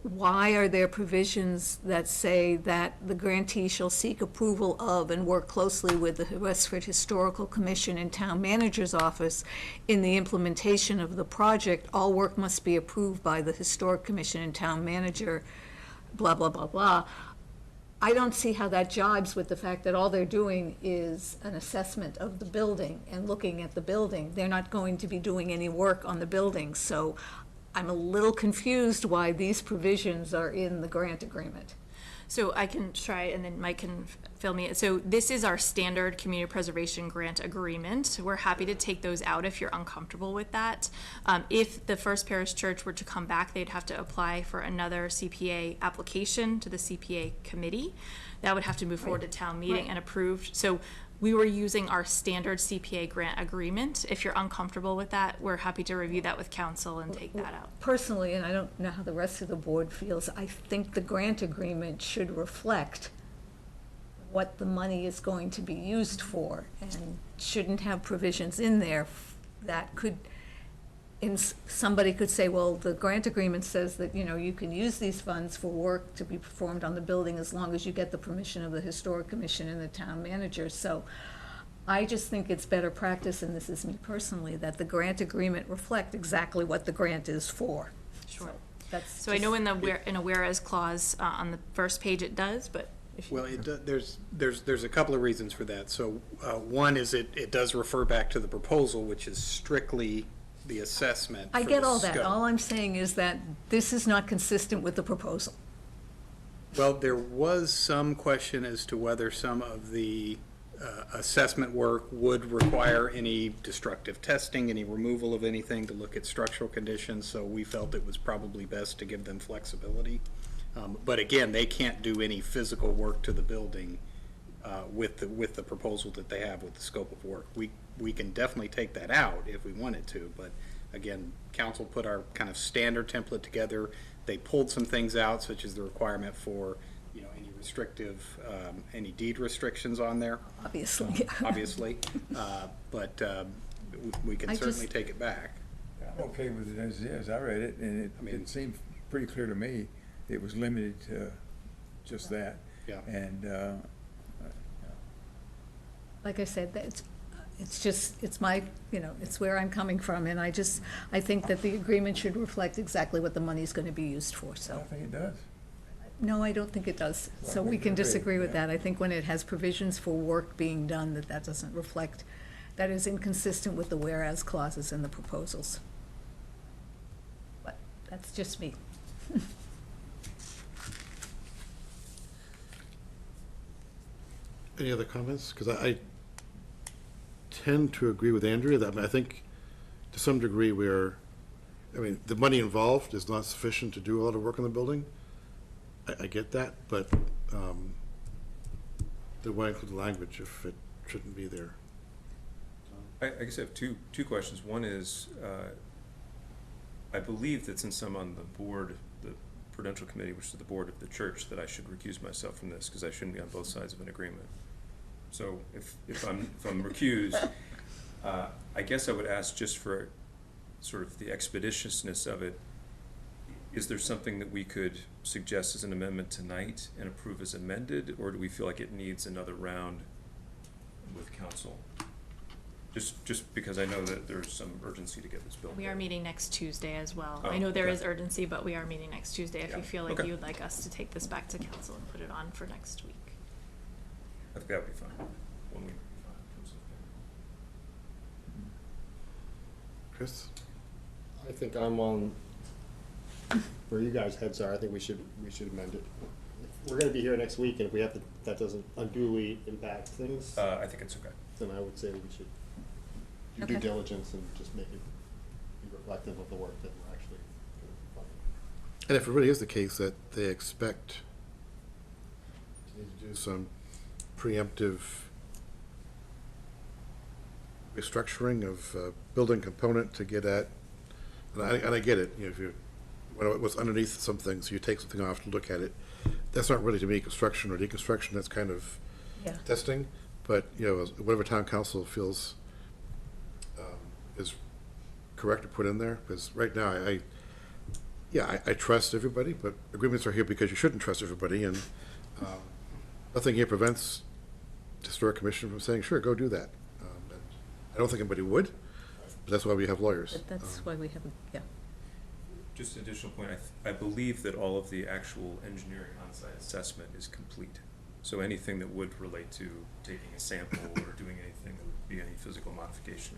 why are there provisions that say that the grantee shall seek approval of and work closely with the Westford Historical Commission and Town Manager's Office in the implementation of the project? All work must be approved by the Historic Commission and Town Manager, blah, blah, blah, blah. I don't see how that jibes with the fact that all they're doing is an assessment of the building and looking at the building. They're not going to be doing any work on the building, so I'm a little confused why these provisions are in the grant agreement. So I can try, and then Mike can fill me in. So this is our standard community preservation grant agreement. We're happy to take those out if you're uncomfortable with that. If the First Parish Church were to come back, they'd have to apply for another CPA application to the CPA committee. That would have to move forward to town meeting and approved. So we were using our standard CPA grant agreement. If you're uncomfortable with that, we're happy to review that with council and take that out. Personally, and I don't know how the rest of the board feels, I think the grant agreement should reflect what the money is going to be used for, and shouldn't have provisions in there that could, somebody could say, well, the grant agreement says that, you know, you can use these funds for work to be performed on the building as long as you get the permission of the Historic Commission and the town manager. So I just think it's better practice, and this is me personally, that the grant agreement reflect exactly what the grant is for. Sure. That's So I know just- in a whereas clause on the first page it does, but if you. Well, there's a couple of reasons for that. So, one is it does refer back to the proposal, which is strictly the assessment I for get the all that. scope. All I'm saying is that this is not consistent with the proposal. Well, there was some question as to whether some of the assessment work would require any destructive testing, any removal of anything to look at structural conditions, so we felt it was probably best to give them flexibility. But again, they can't do any physical work to the building with the proposal that they have with the scope of work. We can definitely take that out if we wanted to, but again, council put our kind of standard template together. They pulled some things out, such as the requirement for, you know, any restrictive, any deed restrictions on there. Obviously. Obviously, but we can I certainly just- take it back. I'm okay with it as is. I read it, and it seemed pretty clear to me. It was limited to just that. Yeah. And, Like I said, it's my, you know, it's where I'm coming from, and I think that the agreement should reflect exactly what the money's gonna be used for, I so. don't think it does. No, I don't think it does. So Well, we can agree, disagree with yeah. that. I think when it has provisions for work being done, that doesn't reflect, that is inconsistent with the whereas clauses in the proposals. But that's just me. Any other comments? Because I tend to agree with Andrea that, I think, to some degree, the money involved is not sufficient to do a lot of work on the building. I get that, but they want to include the language if it shouldn't be there. I guess I have two questions. One is, I believe that since I'm on the board, the Prudential Committee, which is the board of the church, that I should recuse myself from this because I shouldn't be on both sides of an agreement. So if I'm recused, I guess I would ask just for sort of the expeditiousness of it. Is there something that we could suggest as an amendment tonight and approve as amended, or do we feel like it needs another round with council? Just because I know that there's some urgency to get this bill. We are meeting next Tuesday as well. Oh, I know there okay. is urgency, but we are meeting next Tuesday if Yeah, you feel like okay. you would like us to take this back to council and put it on for next week. I think that would be fine. 1 week would be fine. Chris? I think I'm on, where you guys' heads are, I think we should amend it. We're gonna be here next week, and if we have to, that doesn't unduly impact things, I think it's okay. then I would say we should do Okay. due diligence and just make it be reflective of the work that we're actually doing. And if it really is the case that they expect to need to do some preemptive restructuring of building component to get at, and I get it, you know, what's underneath some things, you take something off to look at it. That's not really, to me, construction or deconstruction, that's kind of Yeah. testing, but, you know, whatever town council feels is correct to put in there, because right now, I trust everybody, but agreements are here because you shouldn't trust everybody, and nothing here prevents the Historic Commission from saying, sure, go do that. And I don't think anybody would, but that's why we have lawyers. But that's why we have, yeah. Just an additional point, I believe that all of the actual engineering on-site assessment is complete. So anything that would relate to taking a sample or doing anything that would be any physical modification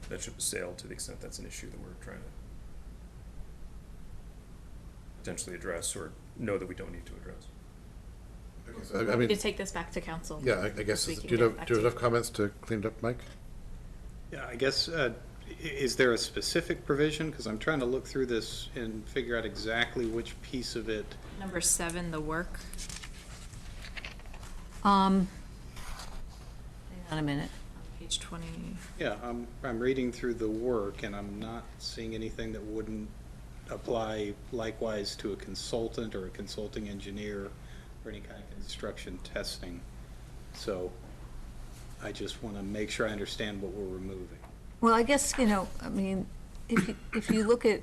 that ship has sailed, to the extent that's an issue that we're trying to potentially address or know that we don't need to address. I mean, To take this back to council. yeah, I guess, so we do can you get it have back do you to have enough comments to clean it up, Mike? Yeah, I guess, is there a specific provision? Because I'm trying to look through this and figure out exactly which piece of it. Number 7, the work. Hang on a minute. Page 20. Yeah, I'm reading through the work, and I'm not seeing anything that wouldn't apply likewise to a consultant or a consulting engineer for any kind of construction testing. So I just want to make sure I understand what we're removing. Well, I guess, I mean, if you look at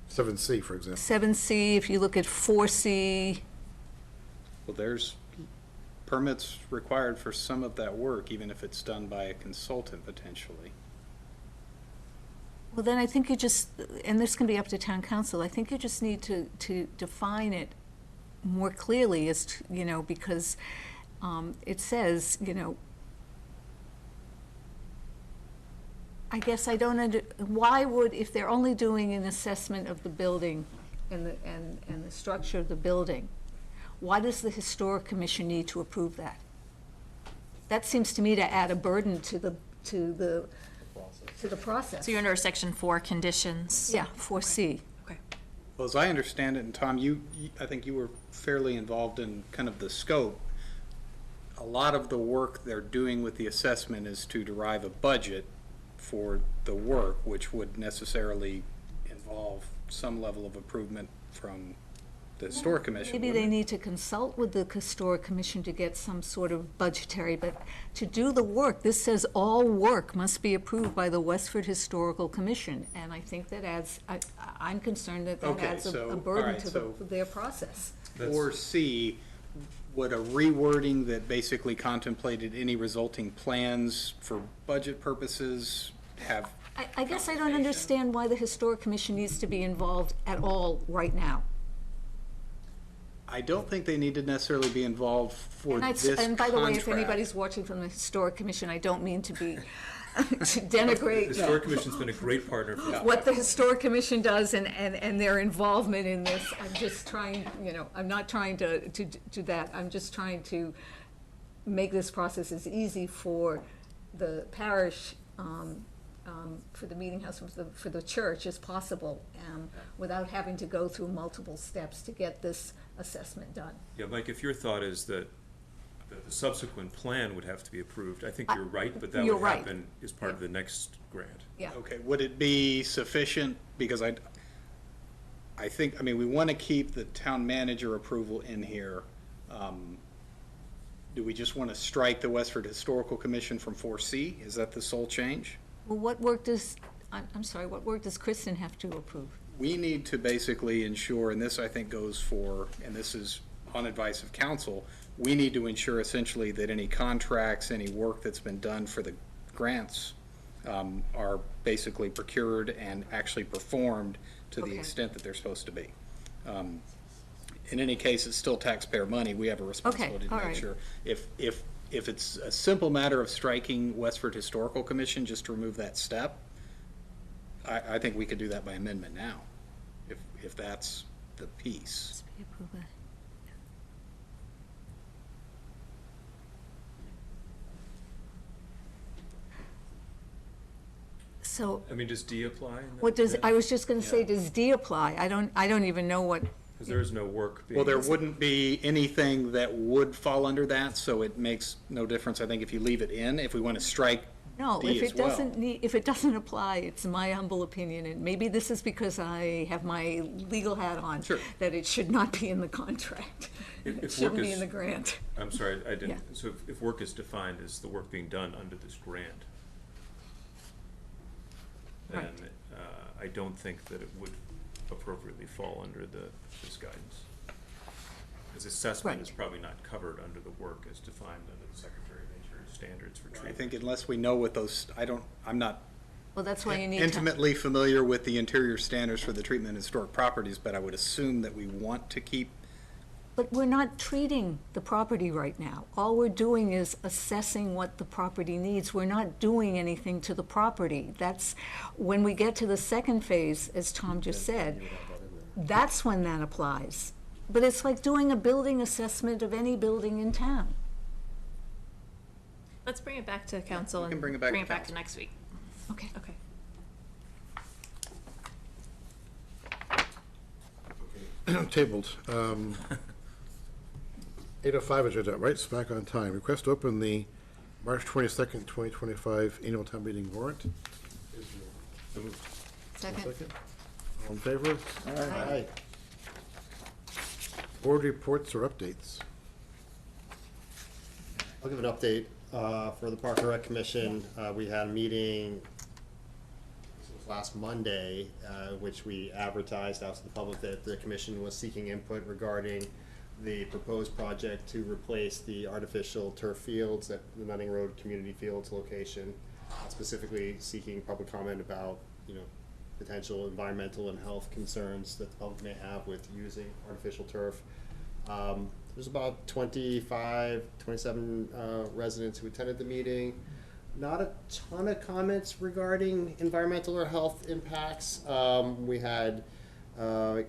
7C, for example. 7C, if you look at 4C, Well, there's permits required for some of that work, even if it's done by a consultant potentially. well, then I think you just, and this can be up to town council, I think you just need to define it more clearly as, because it says, I guess I don't why would, if they're only doing an assessment of the building and the structure of the building, why does the Historic Commission need to approve that? That seems to me to add a burden to the process. So you're under section 4, conditions. Yeah, 4C. Okay. Well, as I understand it, and Tom, I think you were fairly involved in kind of the scope. A lot of the work they're doing with the assessment is to derive a budget for the work, which would necessarily involve some level of improvement from the Historic Commission. Maybe they need to consult with the Historic Commission to get some sort of budgetary, but to do the work, this says all work must be approved by the Westford Historical Commission, and I think that adds, I'm concerned that Okay, adds so, a burden all right, to so- their process. Or C, would a rewording that basically contemplated any resulting plans for budget purposes have? I guess I don't understand why the Historic Commission needs to be involved at all right now. I don't think they need to necessarily be involved for And this and by the way, if contract. anybody's watching from the Historic Commission, I don't mean to be, to denigrate Historic Commission's been a great partner for us. what the Historic Commission does and their involvement in this. I'm just trying, I'm not trying to do that. I'm just trying to make this process as easy for the parish, for the meeting house, for the church as possible, without having to go through multiple steps to get this assessment done. Yeah, Mike, if your thought is that the subsequent plan would have to be approved, I think you're right, but that You're would right. happen as part of the next grant. Yeah. Okay, would it be sufficient, because I think, we want to keep the town manager approval in here. Do we just want to strike the Westford Historical Commission from 4C? Is that the sole change? Well, what work does, I'm sorry, what work does Kristen have to approve? We need to basically ensure, and this I think goes for, and this is on advice of council, we need to ensure essentially that any contracts, any work that's been done for the grants are basically procured and actually performed to the Okay. extent that they're supposed to be. In any case, it's still taxpayer money. We have a responsibility to all make right. sure. If it's a simple matter of striking Westford Historical Commission, just to remove that step, I think we could do that by amendment now, if that's the piece. Must be approved by- So, Does D apply? in that- what does, that- I was just gonna say, Yeah. does D apply? I don't even know what, Because there is no work being. Well, there wouldn't be anything that would fall under that, so it makes no difference, I think, if you leave it in, if we want to strike no, D if as it well. doesn't need, if it doesn't apply, it's my humble opinion, and maybe this is because I have my legal hat on. Sure. That it should not be in the contract. If It work shouldn't be is- in the grant. I'm sorry, I didn't, Yeah. so if work is defined as the work being done under this grant, then Right. I don't think that it would appropriately fall under this guidance. Because assessment Right. is probably not covered under the work as defined under the Secretary of Interior standards for I treatment. think unless we know what those, I'm not Well, that's why you need. intimately familiar with the interior standards for the treatment of historic properties, but I would assume that we want to keep, But we're not treating the property right now. All we're doing is assessing what the property needs. We're not doing anything to the property. That's, when we get to the second phase, as Tom just said, that's when that applies. But it's like doing a building assessment of any building in town. Let's bring it back to council We can and bring bring it it back back to to next week. Okay. Okay. 8:05 agenda, right, smack on time. Request to open the March 22nd, 2025 annual town meeting warrant. Second. All in favor? Aye. Board reports or updates? I'll give an update for the Park and Rec Commission. We had a meeting last Monday, which we advertised out to the public that the commission was seeking input regarding the proposed project to replace the artificial turf fields at the Nutting Road Community Fields location, specifically seeking public comment about, potential environmental and health concerns that the public may have with using artificial turf. There's about 27 residents who attended the meeting. Not a ton of comments regarding environmental or health impacts. We had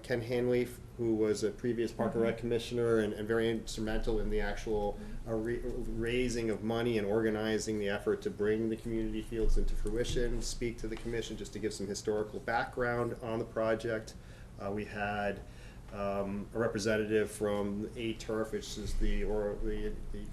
Ken Hanley, who was a previous Park and Rec commissioner and very instrumental in the actual raising of money and organizing the effort to bring the community fields into fruition, speak to the commission just to give some historical background on the project. We had a representative from A-Turf, which is the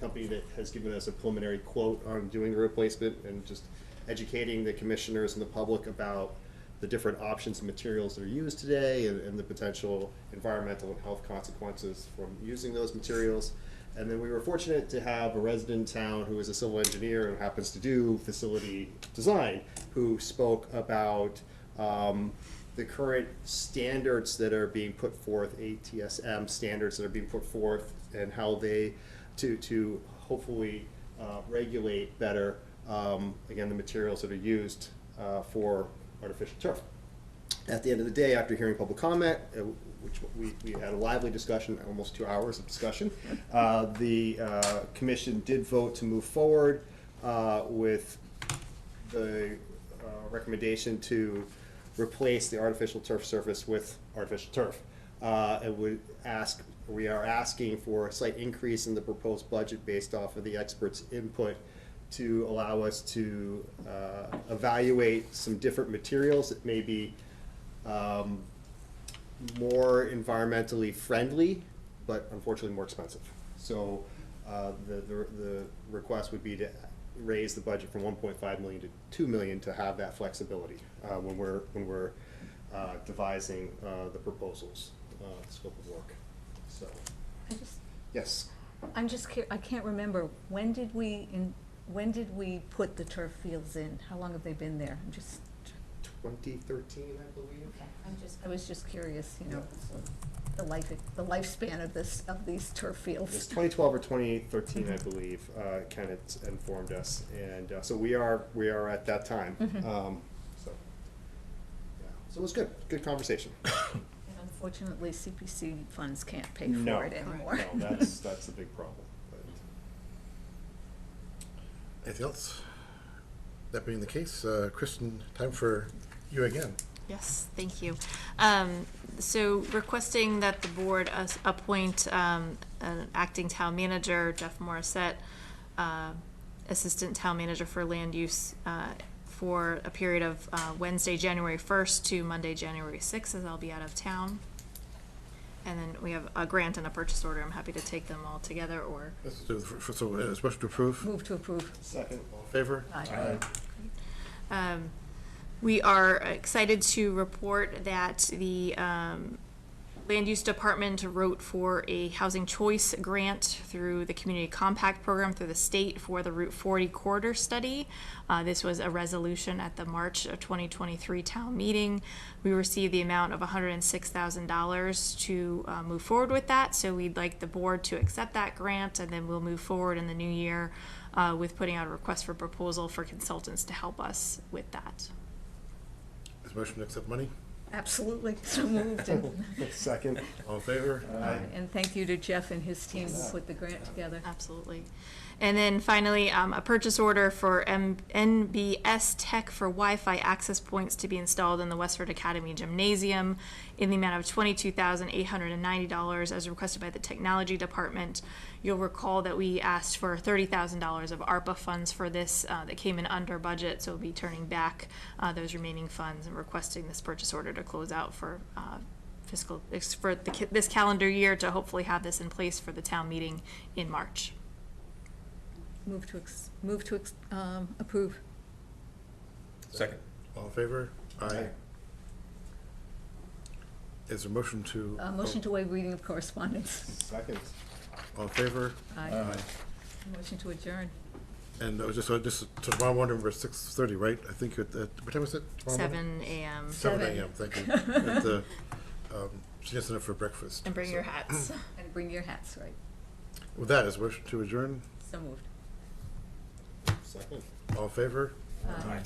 company that has given us a preliminary quote on doing the replacement, and just educating the commissioners and the public about the different options and materials that are used today and the potential environmental and health consequences from using those materials. And then we were fortunate to have a resident in town who is a civil engineer and happens to do facility design, who spoke about the current standards that are being put forth, ATSM standards that are being put forth, and how they, to hopefully regulate better, again, the materials that are used for artificial turf. At the end of the day, after hearing public comment, which we had a lively discussion, almost 2 hours of discussion, the commission did vote to move forward with the recommendation to replace the artificial turf surface with artificial turf. We are asking for a slight increase in the proposed budget based off of the experts' input to allow us to evaluate some different materials that may be more environmentally friendly, but unfortunately more expensive. So the request would be to raise the budget from 1.5 million to 2 million to have that flexibility when we're devising the proposals, the scope of work. So, yes. I'm just I can't remember, when did we put the turf fields in? How long have they been there? 2013, I believe. Okay, I was just curious, the lifespan of these turf fields. It's 2012 or 2013, I believe. Ken had informed us, and so we are at that time. So it was good conversation. And unfortunately, CPC funds can't pay for it anymore. No, that's a big problem. Anything else? That being the case, Kristen, time for you again. Yes, thank you. So requesting that the board appoint an acting town manager, Jeff Morissette, assistant town manager for land use, for a period of Wednesday, January 1st to Monday, January 6th, as I'll be out of town. And then we have a grant and a purchase order. I'm happy to take them all together, or. Let's do so. Motion to approve. Move to approve. Second. All in favor? Aye. We are excited to report that the Land Use Department wrote for a housing choice grant through the Community Compact Program through the state for the Route 40 corridor study. This was a resolution at the March of 2023 town meeting. We received the amount of $106,000 to move forward with that. So we'd like the board to accept that grant, and then we'll move forward in the new year with putting out a request for proposal for consultants to help us with that. Is motion to accept money? Absolutely, so moved. Second. All in favor? And thank you to Jeff and his team who put the grant together. Absolutely. And then finally, a purchase order for NBS Tech for Wi-Fi access points to be installed in the Westford Academy Gymnasium in the amount of $22,890 as requested by the Technology Department. You'll recall that we asked for $30,000 of ARPA funds for this that came in under budget, so we'll be turning back those remaining funds and requesting this purchase order to close out for this calendar year to hopefully have this in place for the town meeting in March. Move to approve. Second. All in favor? Aye. Is there a motion to? Motion to waive reading of correspondence. Second. All in favor? Aye. Motion to adjourn. And just tomorrow morning, we're 6:30, right? I think at, what time is it? Tomorrow morning? 7 a.m. 7 7. a.m., thank you. At the Senior Center for breakfast. And bring your hats. And bring your hats, right. With that, is motion to adjourn? So moved. Second. All in favor? Aye.